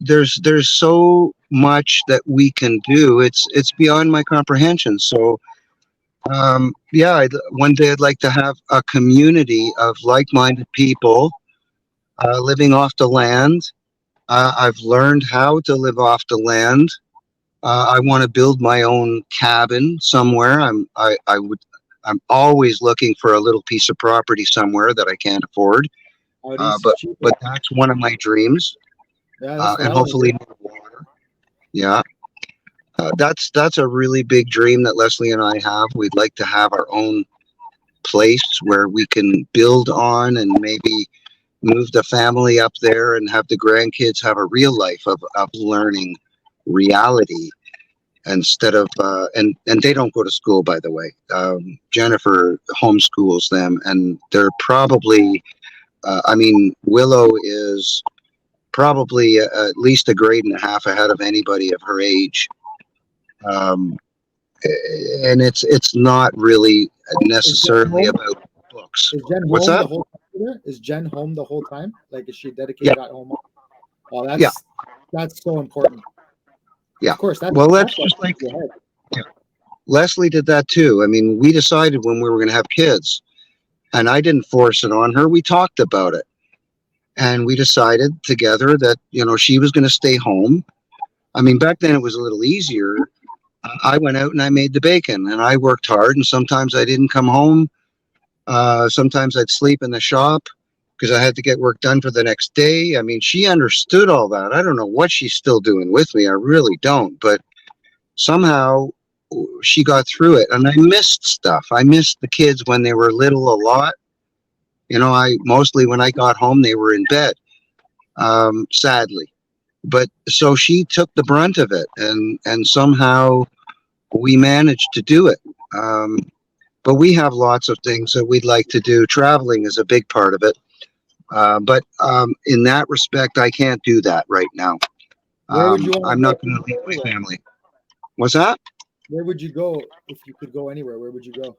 there's so much that we can do. It's beyond my comprehension. So. One day I'd like to have a community of like-minded people living off the land. I've learned how to live off the land. I want to build my own cabin somewhere. I'm always looking for a little piece of property somewhere that I can't afford. But that's one of my dreams. Yeah, and hopefully more water. Yeah. That's a really big dream that Leslie and I have. We'd like to have our own place where we can build on and maybe move the family up there and have the grandkids have a real life of learning reality instead of and they don't go to school, by the way. Jennifer homeschools them, and they're probably Willow is probably at least a grade and a half ahead of anybody of her age. And it's not really necessarily about books. Is Jen What's home that? the whole time? Is Jen home the whole time? Like, is she dedicated at home? Oh, that's so important. Yeah. Of course. That's just like Leslie did that too. I mean, we decided when we were going to have kids, and I didn't force it on her. We talked about it, And we decided together that, she was going to stay home. I mean, back then it was a little easier. I went out and I made the bacon and I worked hard, and sometimes I didn't come home. Sometimes I'd sleep in the shop because I had to get work done for the next day. I mean, she understood all that. I don't know what she's still doing with me. I really don't. But somehow she got through it. And I missed stuff. I missed the kids when they were little a lot. I mostly when I got home, they were in bed, sadly. But so she took the brunt of it, and somehow we managed to do it. But we have lots of things that we'd like to do. Traveling is a big part of it. But in that respect, I can't do that right now. Where would you want I'm to not go? going to leave my family. What's that? Where would you go if you could go anywhere? Where would you go?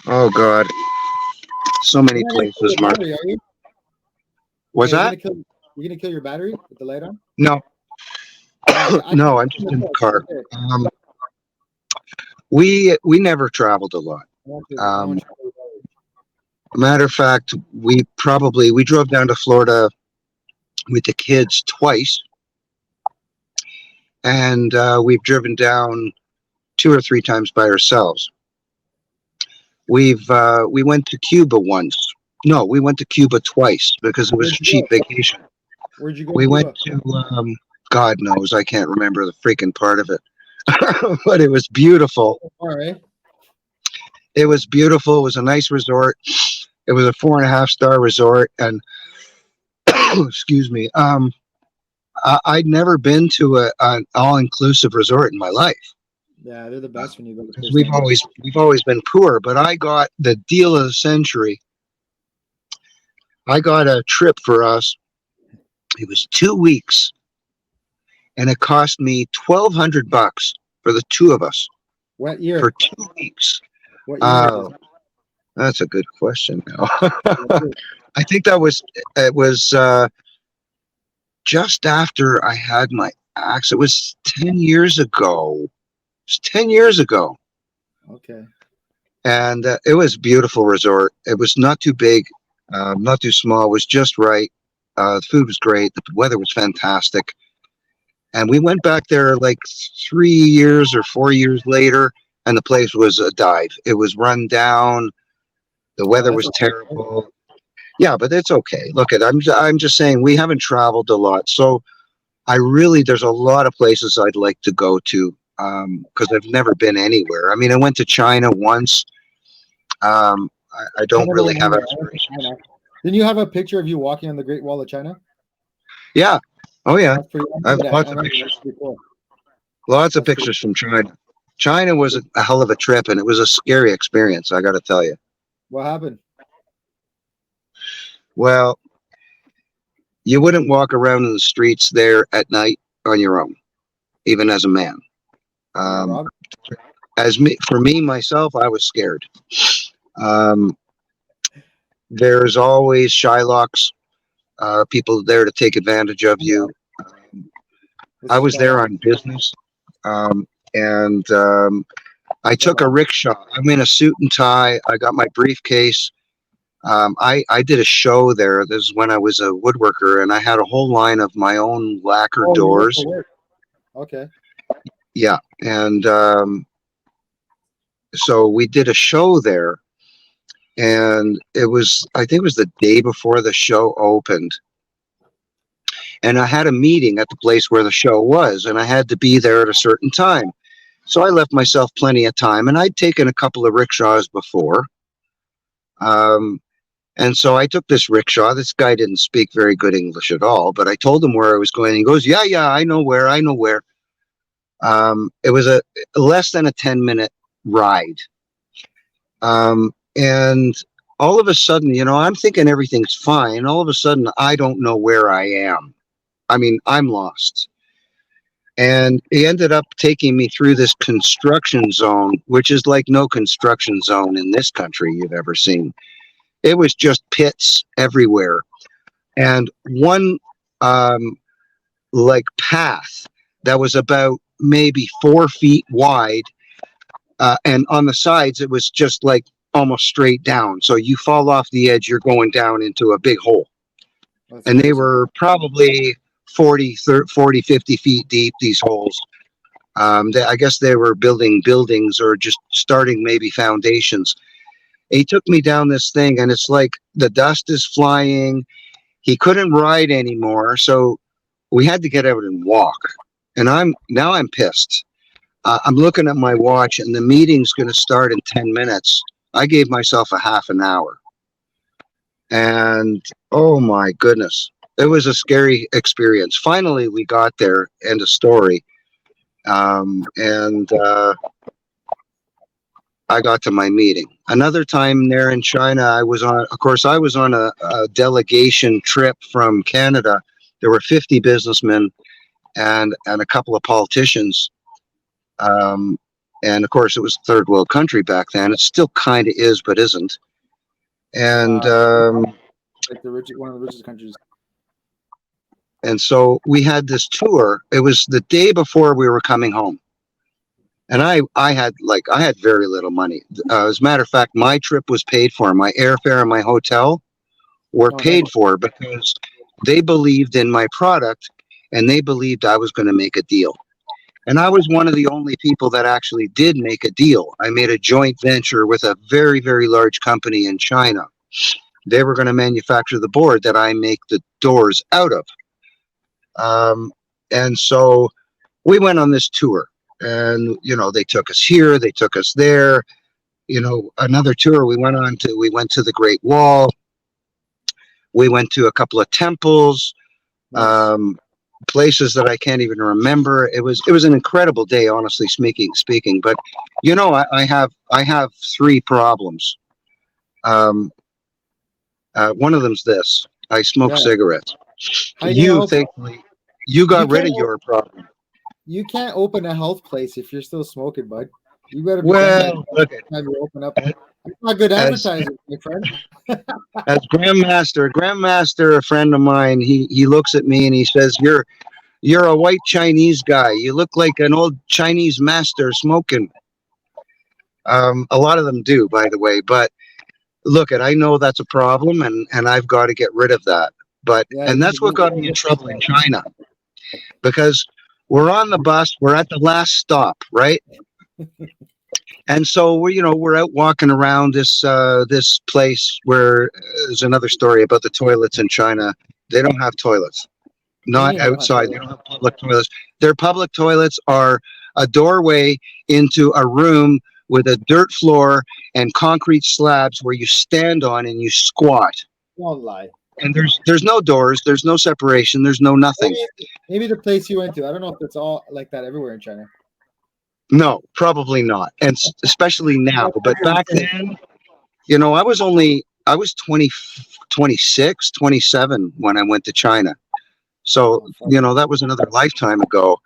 Oh, God. So many You're not gonna kill places, your Mark. battery, are you? What's Yeah, that? You're gonna kill your battery with the light on? No, I no, I'm just in the car. We never traveled a lot. I want you Matter of fact, we drove down to Florida with the kids twice, and we've driven down 2 or 3 times by ourselves. We went to Cuba once. No, we went to Cuba twice because it was a cheap vacation. Where'd you go? We to went Cuba? to God knows, I can't remember the freaking part of it, but it was beautiful. All right. It was beautiful. It was a nice resort. It was a 4.5-star resort, and excuse me, I'd never been to an all-inclusive resort in my life. Yeah, they're the best when you go to Because we've always been poor, but I got the deal of the century. I got a trip for us. It was 2 weeks, and it cost me $1,200 for the two of us What year? for 2 weeks. What year was this? That's a good question. Now, I think it was just after I had my axe. It was 10 years ago. It's 10 years ago. Okay. And it was a beautiful resort. It was not too big, not too small. It was just right. The food was great. The weather was fantastic. And we went back there like 3 years or 4 years later, and the place was a dive. It was run down. The weather was terrible. Yeah, but it's okay. Look, I'm just saying we haven't traveled a lot. So there's a lot of places I'd like to go to. Because I've never been anywhere. I mean, I went to China once. I don't really have aspirations. Didn't you have a picture of you walking on the Great Wall of China? Yeah. Oh, yeah. I have lots of pictures. Lots of pictures from China. China was a hell of a trip, and it was a scary experience, I got to tell you. What happened? Well, you wouldn't walk around in the streets there at night on your own, even as a man. For me myself, I was scared. There's always Shylocks, people there to take advantage of you. I was there on business, and I took a rickshaw. I'm in a suit and tie. I got my briefcase. I did a show there. This is when I was a woodworker, and I had a whole line of my own lacquer doors. Okay. Yeah, and so we did a show there, and I think it was the day before the show opened, and I had a meeting at the place where the show was, and I had to be there at a certain time. So I left myself plenty of time, and I'd taken a couple of rickshaws before. And so I took this rickshaw. This guy didn't speak very good English at all, but I told him where I was going. He goes, yeah, I know where. It was a less than a 10-minute ride. And all of a sudden, I'm thinking everything's fine. All of a sudden, I don't know where I am. I mean, I'm lost. And he ended up taking me through this construction zone, which is like no construction zone in this country you've ever seen. It was just pits everywhere. And one path that was about maybe 4 feet wide. And on the sides, it was just like almost straight down. So you fall off the edge, you're going down into a big hole. That's And they crazy. were probably 40, 30, 40, 50 feet deep, these holes. I guess they were building buildings or just starting maybe foundations. He took me down this thing, and it's like the dust is flying. He couldn't ride anymore, so we had to get out and walk. And I'm pissed. I'm looking at my watch, and the meeting's going to start in 10 minutes. I gave myself a half an hour. And oh my goodness, it was a scary experience. Finally, we got there, end of story. And I got to my meeting. Another time there in China, I was on a delegation trip from Canada. There were 50 businessmen and a couple of politicians. And of course, it was a third world country back then. It still kind of is, but isn't. And Like one of the richest countries. and so we had this tour. It was the day before we were coming home. And I had very little money. As a matter of fact, my trip was paid for. My airfare and my hotel were paid for because they believed in my product and they believed I was going to make a deal. And I was one of the only people that actually did make a deal. I made a joint venture with a very, very large company in China. They were going to manufacture the board that I make the doors out of. And so we went on this tour. And, they took us here, they took us there. Another tour we went to the Great Wall. We went to a couple of temples, places that I can't even remember. It was an incredible day, honestly speaking. But, I have three problems. One of them's this. I smoke cigarettes. Thankfully, you got rid of your problem. You can't open a health place if you're still smoking, bud. You better be look at time you open up. It's not good advertising, my friend. As Grandmaster, a friend of mine, he looks at me and he says, "You're a white Chinese guy. You look like an old Chinese master smoking." A lot of them do, by the way. But look, I know that's a problem, and I've got to get rid of that. And that's what got me in trouble in China, because we're on the bus. We're at the last stop, right? And so we're out walking around this place where there's another story about the toilets in China. They don't have toilets, not outside. They don't have public toilets. Their public toilets are a doorway into a room with a dirt floor and concrete slabs where you stand on and you squat. Don't lie. And there's no doors, there's no separation, there's no nothing. Maybe the place you went to. I don't know if it's all like that everywhere in China. No, probably not. And especially now. But back then, I was 26, 27 when I went to China. So, that was another lifetime ago.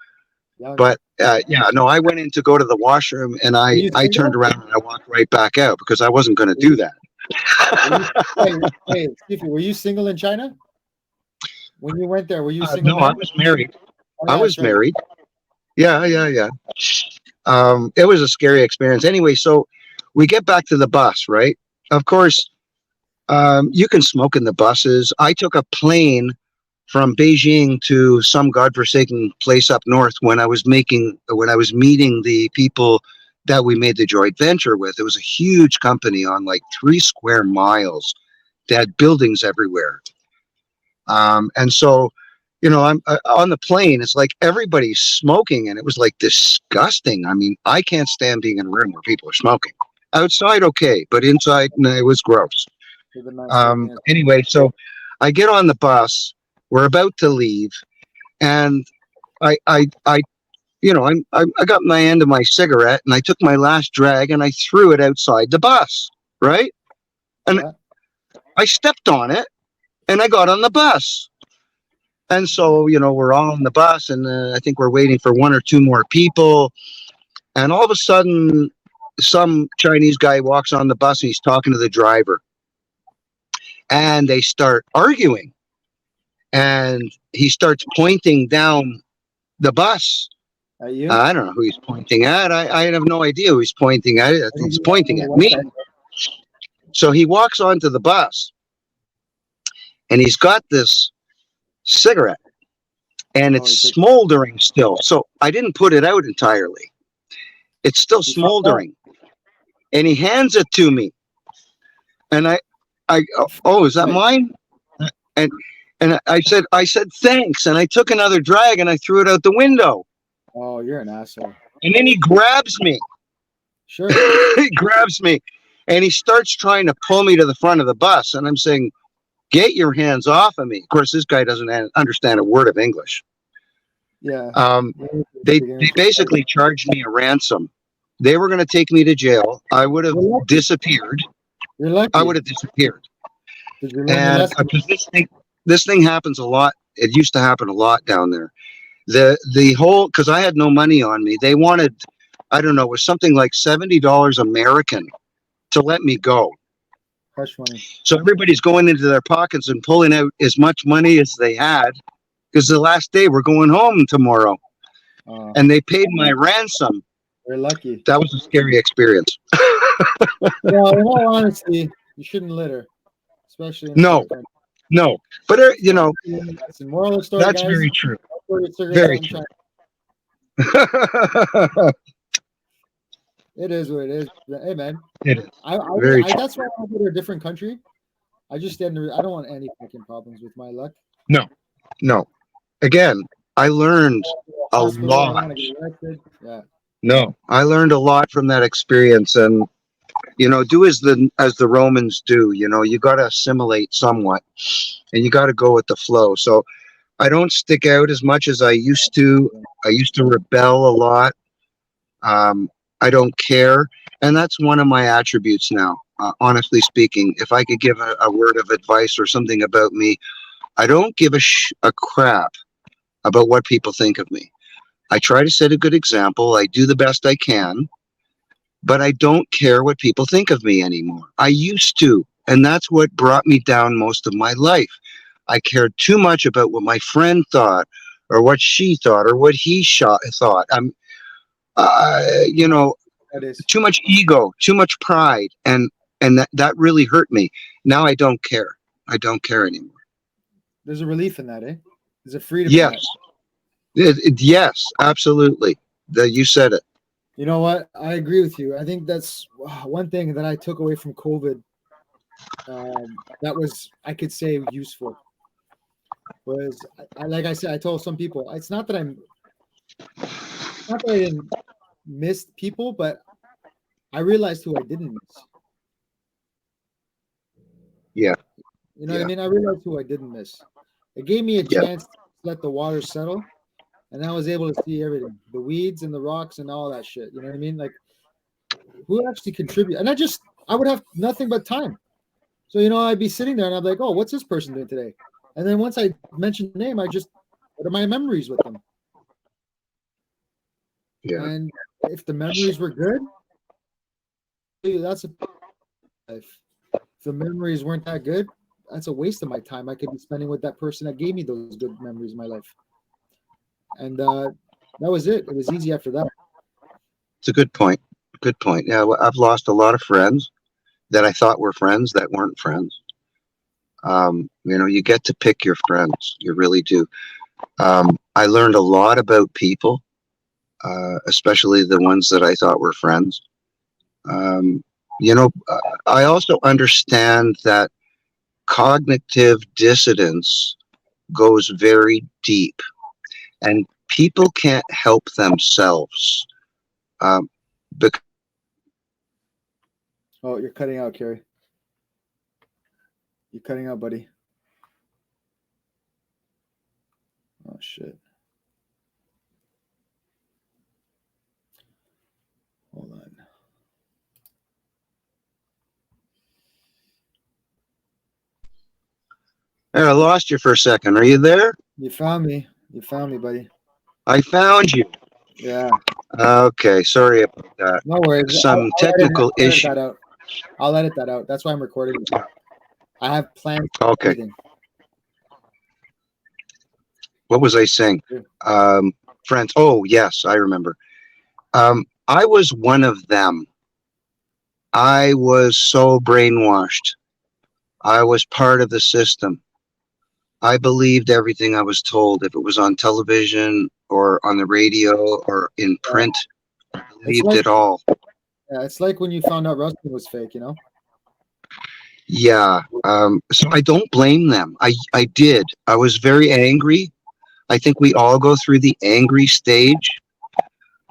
But I went in to go to the washroom and I turned around and I walked right back out because I wasn't going to do that. Hey, excuse me, were you single in China? When you went there, were you single? No, I was married. I was married. Yeah. It was a scary experience. Anyway, so we get back to the bus, right? Of course, you can smoke in the buses. I took a plane from Beijing to some godforsaken place up north when I was meeting the people that we made the joint venture with. It was a huge company on like 3 square miles. They had buildings everywhere. And so, I'm on the plane. It's like everybody's smoking, and it was like disgusting. I mean, I can't stand being in a room where people are smoking. Outside, okay, but inside, no, it was gross. Anyway, so I get on the bus. We're about to leave, and I got my end of my cigarette, and I took my last drag, and I threw it outside the bus, right? And I stepped on it, and I got on the bus. And so, we're all on the bus, and I think we're waiting for 1 or 2 more people. And all of a sudden, some Chinese guy walks on the bus, and he's talking to the driver. And they start arguing. And he starts pointing down the bus. At you? I don't know who he's pointing at. I have no idea who he's pointing at. I think he's pointing at me. So he walks onto the bus. and he's got this cigarette, and it's smoldering still. So I didn't put it out entirely. It's still smoldering, and he hands it to me, and oh, is that mine? And I said thanks, and I took another drag, and I threw it out the window. Oh, you're an asshole. And then he grabs me. Sure. He grabs me, and he starts trying to pull me to the front of the bus, and I'm saying, "Get your hands off of me!" Of course, this guy doesn't understand a word of English. Yeah. They basically charged me a ransom. They were going to take me to jail. I would have disappeared. You're lucky. I would have disappeared. Did you learn your lesson? This thing happens a lot. It used to happen a lot down there. The whole, because I had no money on me. They wanted, I don't know, it was something like $70 American to let me go. Hush money. So everybody's going into their pockets and pulling out as much money as they had, because the last day we're going home tomorrow. And they paid my ransom. You're lucky. That was a scary experience. Well, in all honesty, you shouldn't litter, especially in No, but you know, moral of the story, that's guys, very true. Very true. It is what it is. Hey, man. It is. That's why I want to go to a different country. I don't want any fucking problems with my luck. No. Again, I learned a lot. Yeah. No, I learned a lot from that experience, and you know, do as the Romans do. You know, you got to assimilate somewhat, and you got to go with the flow. So I don't stick out as much as I used to. I used to rebel a lot. I don't care, and that's one of my attributes now. Honestly speaking, if I could give a word of advice or something about me, I don't give a crap about what people think of me. I try to set a good example. I do the best I can, but I don't care what people think of me anymore. I used to, and that's what brought me down most of my life. I cared too much about what my friend thought, or what she thought, or what he thought. You know, too much ego, too much pride, and that really hurt me. Now I don't care. I don't care anymore. There's a relief in that, eh? There's a freedom. Yes. Yes, absolutely. You said it. You know what? I agree with you. I think that's one thing that I took away from COVID. That was, I could say, useful. Was like I said, I told some people, it's not that I didn't miss people, but I realized who I didn't miss. Yeah. You know what I mean? I realized who I didn't miss. It gave me a chance to let the water settle. And I was able to see everything, the weeds and the rocks and all that shit. You know what I mean? Like, who actually contribute? And I would have nothing but time. So, you know, I'd be sitting there and I'd be like, oh, what's this person doing today? And then once I mentioned the name, what are my memories with them? Yeah. And if the memories were good, that's a life. If the memories weren't that good, that's a waste of my time. I could be spending with that person that gave me those good memories in my life. And that was it. It was easy after that. It's a good point. Good point. Yeah, I've lost a lot of friends that I thought were friends that weren't friends. You know, you get to pick your friends. You really do. I learned a lot about people, especially the ones that I thought were friends. You know, I also understand that cognitive dissonance goes very deep. And people can't help themselves. Oh, you're cutting out, Carey. You're cutting out, buddy. Oh, shit. Hold on. I lost you for a second. Are you there? You found me. You found me, buddy. I found you. Yeah. Okay. Sorry about that. No worries. Some technical issue. I'll edit that out. That's why I'm recording. I have plans. Okay. What was I saying? Friends. Oh, yes, I remember. I was one of them. I was so brainwashed. I was part of the system. I believed everything I was told. If it was on television or on the radio or in Yeah. print, I It's believed like it all. yeah, it's like when you found out wrestling was fake, you know? Yeah. So I don't blame them. I did. I was very angry. I think we all go through the angry stage.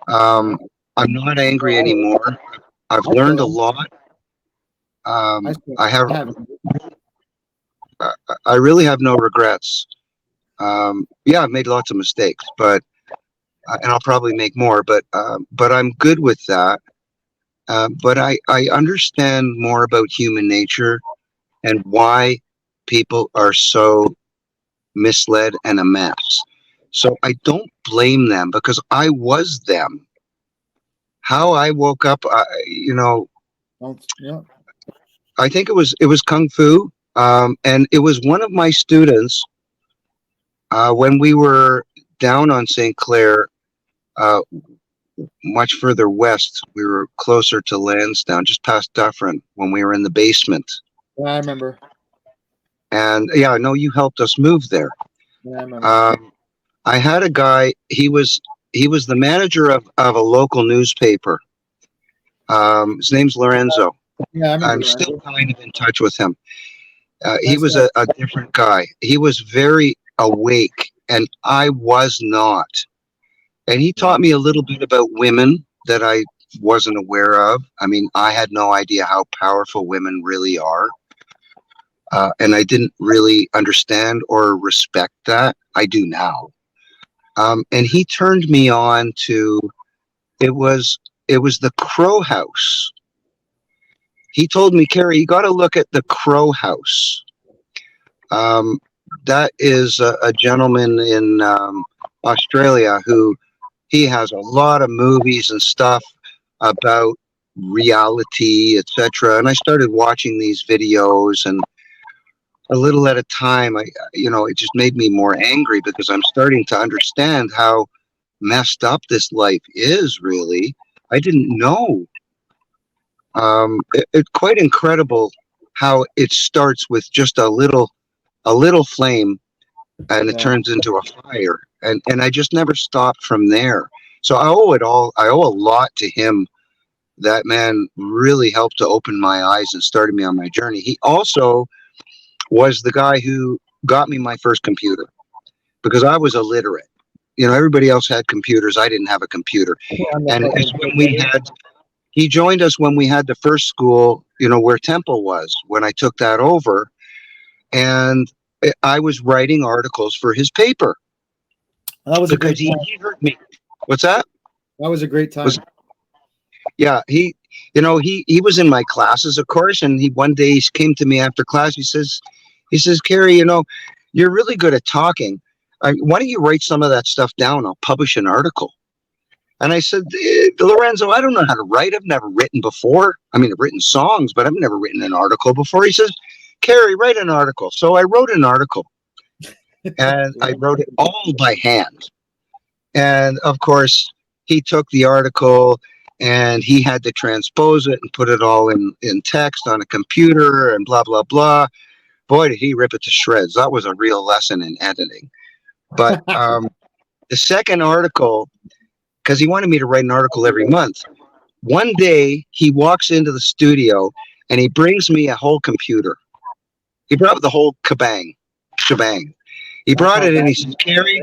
Yeah. I'm not angry I, anymore. I've I learned still a am. lot. I still I have. I haven't. I I really have no regrets. Yeah, I've made lots of mistakes, but and I'll probably make more. But I'm good with that. But I understand more about human nature and why people are so misled and a mess. So I don't blame them because I was them. How I woke up, Don't yeah. I think it was kung fu, and it was one of my students when we were down on St. Clair, uh, much further west. We were closer to Lansdowne, just past Dufferin, when we were in the basement. Yeah, I remember. And yeah, I know you helped us move there. Yeah, I remember. Um, I had a guy. He was the manager of a local newspaper. His name's Lorenzo. Yeah, I remember I'm still Lorenzo. kind of in touch with him. He Nice was guy. a different guy. He was very awake, and I was not. And he Yeah. taught me a little bit about women that I wasn't aware of. I mean, I had no idea how powerful women really are. And I didn't really understand or respect that. I do now. And he turned me on to it was it was the Crow House. He told me, Carey, you got to look at the Crow House. Um, that is a gentleman in Australia who he has a lot of movies and stuff about reality, etc. And I started watching these videos, and a little at a time, it just made me more angry because I'm starting to understand how messed up this life is. Really, I didn't know. It's quite incredible how it starts with just a little flame, and it Yeah. turns into a fire, and I just never stopped from there. So I owe it all. I owe a lot to him. That man really helped to open my eyes and started me on my journey. He also was the guy who got me my first computer because I was illiterate. Everybody else had computers. I didn't have a computer. Yeah, I'm the And it's fucking when we had, he joined us when we had the first school, where Temple was, when I took that over. And I was writing articles for his paper that was a because great he, time. he heard me. What's that? That was a great Was time. Yeah, he was in my classes, of course, and he one day he came to me after class. He says, Carey, you're really good at talking. Why don't you write some of that stuff down? I'll publish an article. And I said, Lorenzo, I don't know how to write. I've never written before. I mean, I've written songs, but I've never written an article before. He says, Carey, write an article. So I wrote an article, and I wrote it all by hand. And of course, he took the article and he had to transpose it and put it all in text on a computer and blah, blah, blah. Boy, did he rip it to shreds. That was a real lesson in editing. But the second article, because he wanted me to write an article every month, one day he walks into the studio and he brings me a whole computer. He brought the whole shebang. He That's brought how it in. bad He it says, is. Carey,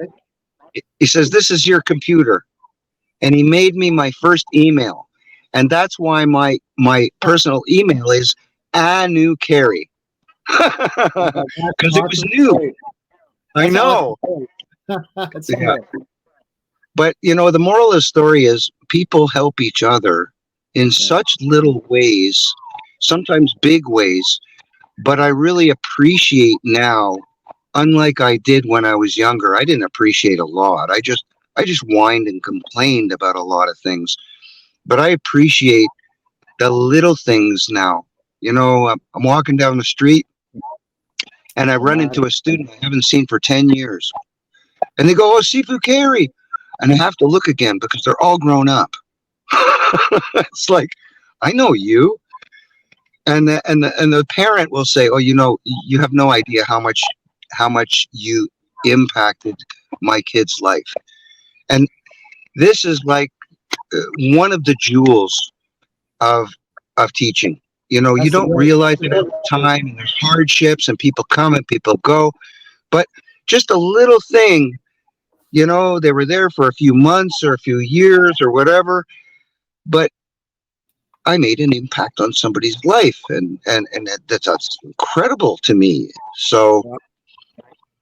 he says, this is your computer. And he made me my first email. And that's why my personal email is a new Carey. Because it was new. Great. I That's know. awesome. That's Yeah. cool. But the moral of the story is people help each other in such little ways, sometimes big ways. But I really appreciate now, unlike I did when I was younger. I didn't appreciate a lot. I just whined and complained about a lot of things. But I appreciate the little things now. I'm walking down the street and I run into a student I haven't seen for 10 years. And they go, oh, Sifu Carey. And I have to look again because they're all grown up. It's like, I know you. And the parent will say, oh, you have no idea how much how much you impacted my kid's life. And this is like one of the jewels of teaching. You know, you That's the don't way. realize it at the time, and there's hardships, and people come and people go. But just a little thing, you know, they were there for a few months or a few years or whatever, but I made an impact on somebody's life, and that's incredible to me. So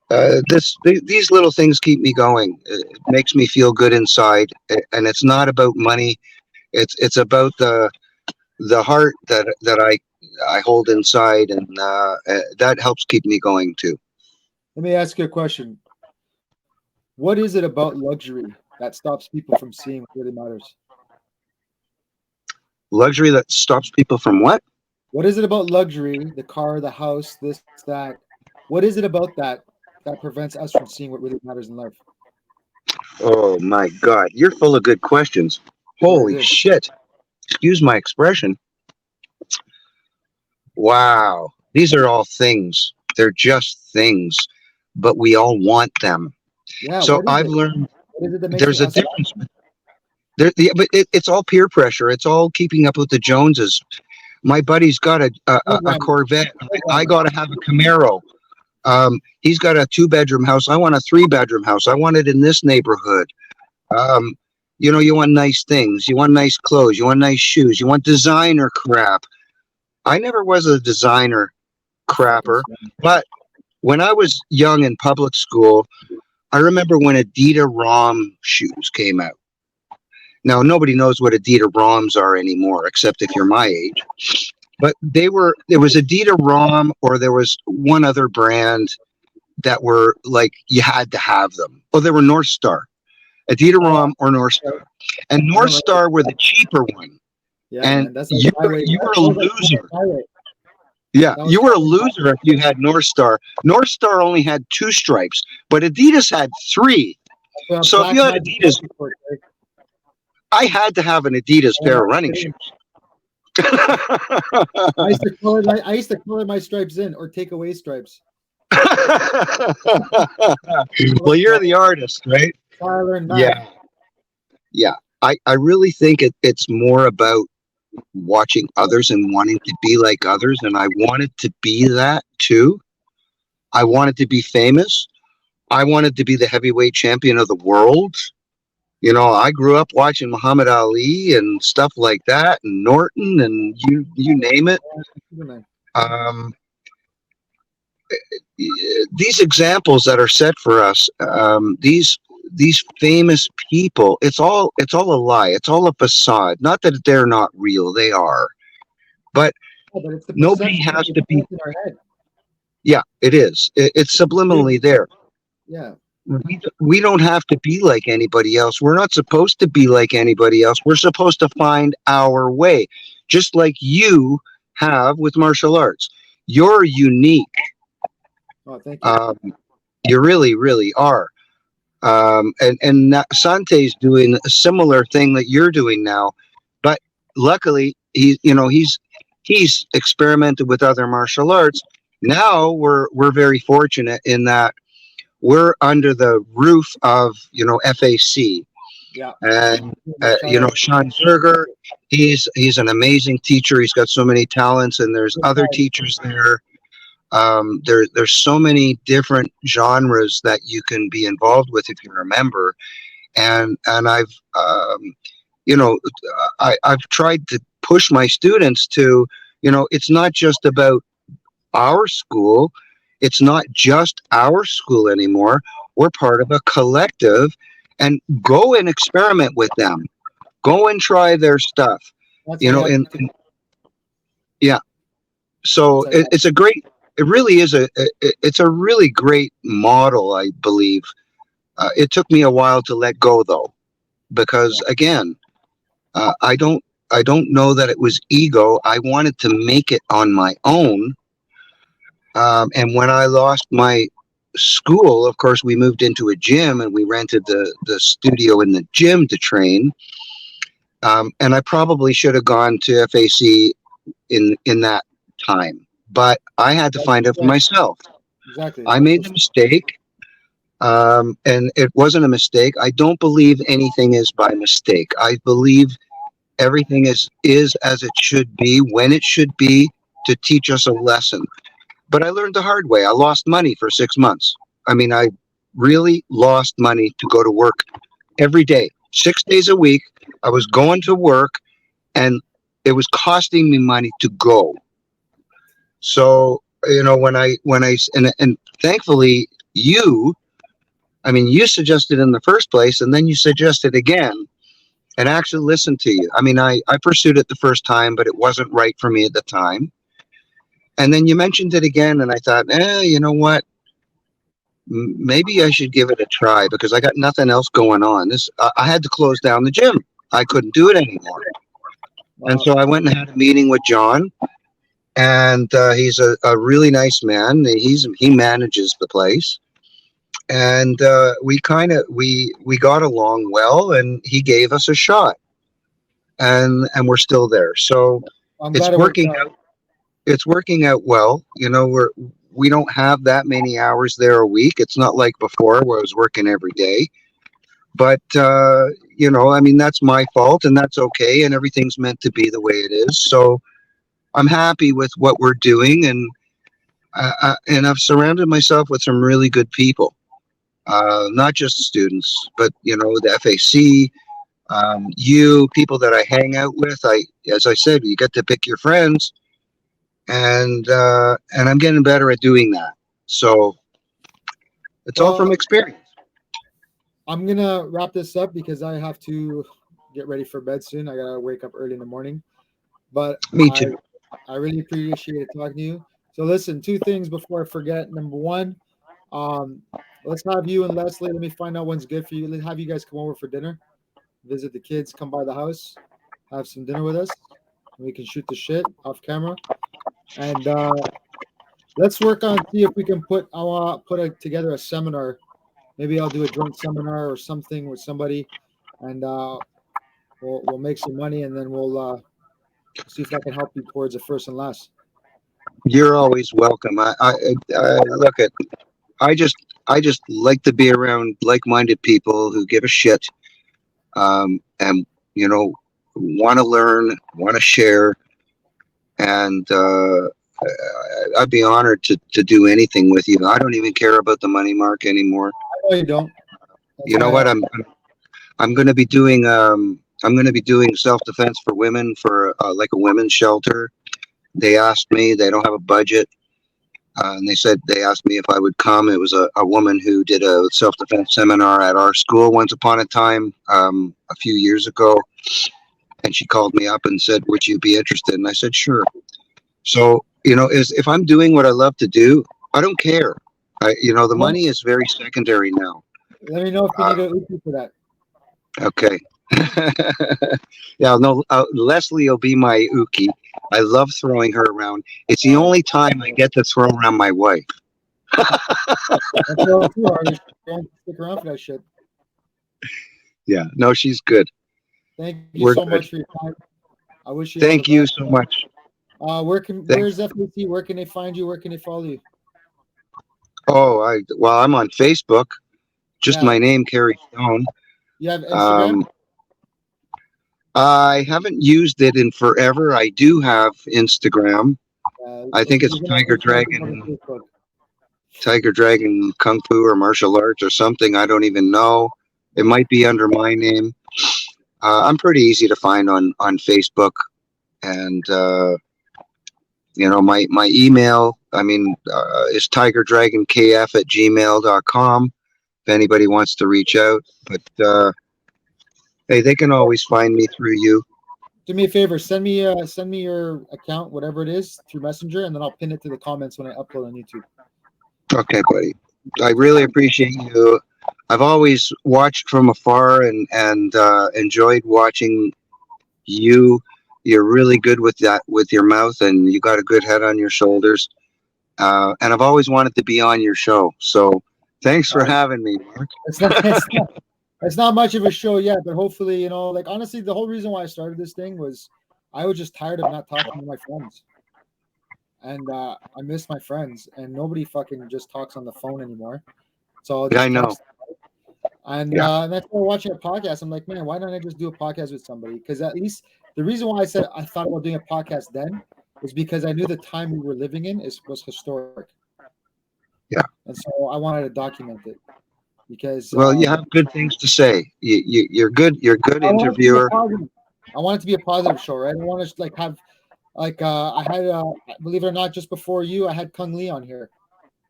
these little things keep me going. It makes me feel good inside, and it's not about money. It's about the heart that I hold inside, and that helps keep me going too. Let me ask you a question. What is it about luxury that stops people from seeing what really matters? Luxury that stops people from what? What is it about luxury, the car, the house, this, that? What is it about that prevents us from seeing what really matters in life? Oh my God, you're full of good questions. Yours Holy is. shit! Excuse my expression. Wow, these are all things. They're just things, but we all want them. Yeah, So what is I've it? learned What is it that makes there's a us difference. But it's all peer pressure. It's all keeping up with the Joneses. My buddy's got a programming? Corvette. I Programming. got to have a Camaro. He's got a 2-bedroom house. I want a 3-bedroom house. I want it in this neighborhood. Um, you know, you want nice things. You want nice clothes. You want nice shoes. You want designer crap. I never was a designer crapper, but when I was young in public school, I remember when Adidas ROM shoes came out. Now, nobody knows what Adidas ROMs are anymore, except if you're my age. But there was Adidas ROM, or there was one other brand that were like, you had to have them. Oh, they were North Star. Adidas ROM or North Star. And I North don't know. Star were the cheaper one. Yeah, And man, that's like you were a that was like loser. highway. Yeah, That was you were a loser if you had North Star. North Star only had 2 stripes, but Adidas had 3. So if black you had magic Adidas, report, right? I had to have an Adidas pair of running shoes. I used to color my stripes in or take away stripes. Well, you're the artist, right? So I learned that. Yeah. Yeah. I really think it's more about watching others and wanting to be like others. And I wanted to be that too. I wanted to be famous. I wanted to be the heavyweight champion of the world. You know, I grew up watching Muhammad Ali and stuff like that, and Norton, and you name it. Um, these examples that are set for us, these famous people, it's all a lie. It's all a facade. Not that they're not real; they are. But it's the nobody perception has that to we be. put in our head. Yeah, it is. It's subliminally there. Yeah. We don't have to be like anybody else. We're not supposed to be like anybody else. We're supposed to find our way, just like you have with martial arts. You're unique. Oh, thank you. You really, really are. And Sante's doing a similar thing that you're doing now, but luckily he's experimented with other martial arts. Now we're very fortunate in that we're under the roof of FAC. Yeah. And Sean Zerger, he's an amazing teacher. He's got so many talents, and there's other teachers there. There's so many different genres that you can be involved with if you're a member, and I've I've tried to push my students to, it's not just about our school. It's not just our school anymore. We're part of a collective, and go and experiment with them. Go and try their stuff. Yeah. So it's a great. It really is it's a really great model, I believe. It took me a while to let go, though, because again, I don't know that it was ego. I wanted to make it on my own. And when I lost my school, of course, we moved into a gym and we rented the studio in the gym to train. And I probably should have gone to FAC in that time, but I had to find out for myself. exactly. I That's made what's the mistake, and it wasn't a mistake. I don't believe anything is by mistake. I believe everything is as it should be, when it should be, to teach us a lesson. But I learned the hard way. I lost money for 6 months. I mean, I really lost money to go to work every day, 6 days a week. I was going to work, and it was costing me money to go. So, and thankfully you, I mean, you suggested in the first place, and then you suggested again, and actually listened to you. I mean, I pursued it the first time, but it wasn't right for me at the time. And then you mentioned it again, and I thought, you know what? Maybe I should give it a try because I got nothing else going on. I had to close down the gym. I couldn't do it anymore. And wow. so I went and had a meeting with John, and he's a really nice man. He manages the place, and we got along well, and he gave us a shot, and we're still there. So I'm it's glad it worked working out. out. It's working out well. We don't have that many hours there a week. It's not like before where I was working every day. But I mean, that's my fault, and that's okay, and everything's meant to be the way it is. So I'm happy with what we're doing, and I've surrounded myself with some really good people, not just students, but the FAC, people that I hang out with. As I said, you get to pick your friends, and I'm getting better at doing that. So it's all from Well, experience. I'm gonna wrap this up because I have to get ready for bed soon. I gotta wake up early in the morning. But Me I too. I really appreciate talking to you. So listen, two things before I forget. Number one, um, let's have you and Leslie. Let me find out when's good for you. Let's have you guys come over for dinner, visit the kids, come by the house, have some dinner with us. We can shoot the shit off camera, and let's work on see if we can together a seminar. Maybe I'll do a joint seminar or something with somebody, and we'll make some money, and then we'll see if I can help you towards the first and last. You're always welcome. I look at. I just I just like to be around like-minded people who give a shit, and want to learn, want to share, and I'd be honored to do anything with you. I don't even care about the money mark anymore. No, you don't. That's You know why. what? I'm going to be doing self-defense for women for like a women's shelter. They asked me. They don't have a budget. And they asked me if I would come. It was a woman who did a self-defense seminar at our school once upon a time, a few years ago. And she called me up and said, "Would you be interested?" And I said, "Sure." So, if I'm doing what I love to do, I don't care. The Let, money is very secondary now. let me know if you Uh, need a Uzi for that. okay. Yeah, no, Leslie will be my uki. I love throwing her around. It's the only time I get to throw around my wife. Don't throw it too hard. Don't stick around for that shit. Yeah, no, she's good. Thank you We're so good. much for your time. I wish you all the Thank you best. so much. Where's Thanks. FAC? Where can they find you? Where can they follow you? Oh, I'm on Facebook. Just Yeah, my name, Carey Stone. you have Instagram. Um, I haven't used it in forever. I do have Instagram. I think it's He's gonna open another Facebook. Tiger Dragon Kung Fu or martial arts or something. I don't even know. It might be under my name. I'm pretty easy to find on Facebook, and my email. I mean, is tigerdragonkf@gmail.com. If anybody wants to reach out, but hey, they can always find me through you. Do me a favor. Send me your account, whatever it is, through Messenger, and then I'll pin it to the comments when I upload on YouTube. Okay, buddy. I really appreciate you. I've always watched from afar and enjoyed watching you. You're really good with that, with your mouth, and you got a good head on your shoulders. And I've always wanted to be on your show. So thanks for Uh, having me, Mark. it's not. It's not much of a show yet, but hopefully, like honestly, the whole reason why I started this thing was I was just tired of not talking to my friends. and I miss my friends, and nobody fucking just talks on the phone anymore. So I'll Yeah, I just know. text. And Yeah. that's why watching a podcast, I'm like, man, why don't I just do a podcast with somebody? Because at least the reason why I said I thought about doing a podcast then was because I knew the time we were living in was historic. Yeah. And so I wanted to document it because Well, you have good things to say. You're good. You're a good I want it to be a interviewer. positive. I want it to be a positive show, right? I want to like have like I had believe it or not, just before you, I had Kung Lee on here,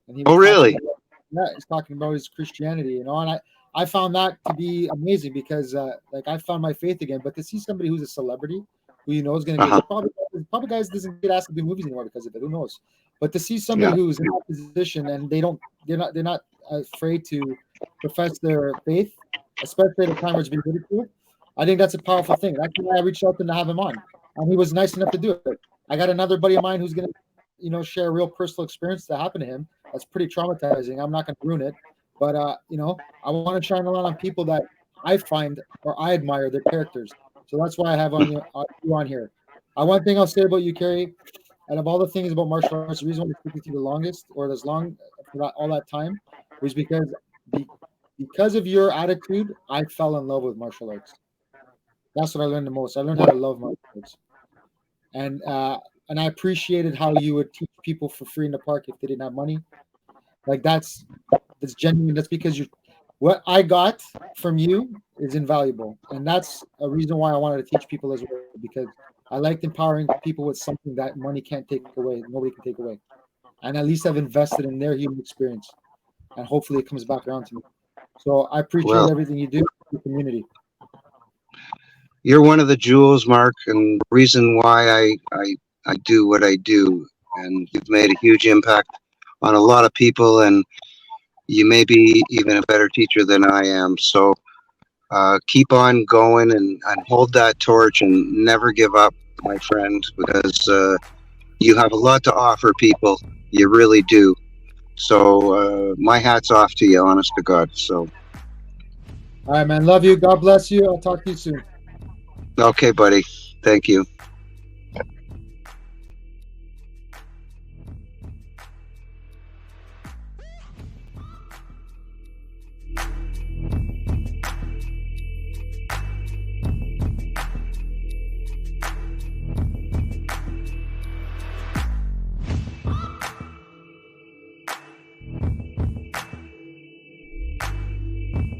and he was Oh, talking really? about, yeah, he's talking about his Christianity, and I found that to be amazing because like I found my faith again. But to see somebody who's a celebrity, who you know is going to Uh-huh. get probably guys doesn't get asked to do movies anymore because of it. Who knows? But to see somebody Yeah. who's in that position and they're not afraid to profess their faith, especially at a time where it's being ridiculed. I think that's a powerful thing. That's why I reached out to him to have him on, and he was nice enough to do it. I got another buddy of mine who's going to, share a real personal experience that happened to him. That's pretty traumatizing. I'm not going to ruin it, but I want to shine a light on people that I find or I admire their characters. So that's why I have you on here. One thing I'll say about you, Carey, out of all the things about martial arts, the reason why I speak with you the longest or as long for all that time was because of your attitude, I fell in love with martial arts. That's what I learned the most. I learned how to love martial arts, and and I appreciated how you would teach people for free in the park if they didn't have money. Like that's genuine. That's because what I got from you is invaluable, and that's a reason why I wanted to teach people as well because I liked empowering people with something that money can't take away, nobody can take away, and at least I've invested in their human experience, and hopefully it comes back around to me. So I appreciate Well, everything you do for the community. you're one of the jewels, Mark, and the reason why I do what I do. And you've made a huge impact on a lot of people, and you may be even a better teacher than I am. So keep on going and hold that torch and never give up, my friend, because you have a lot to offer people. You really do. So my hat's off to you, honest to God. So, All right, man. Love you. God bless you. I'll talk to you soon. okay, buddy. Thank you.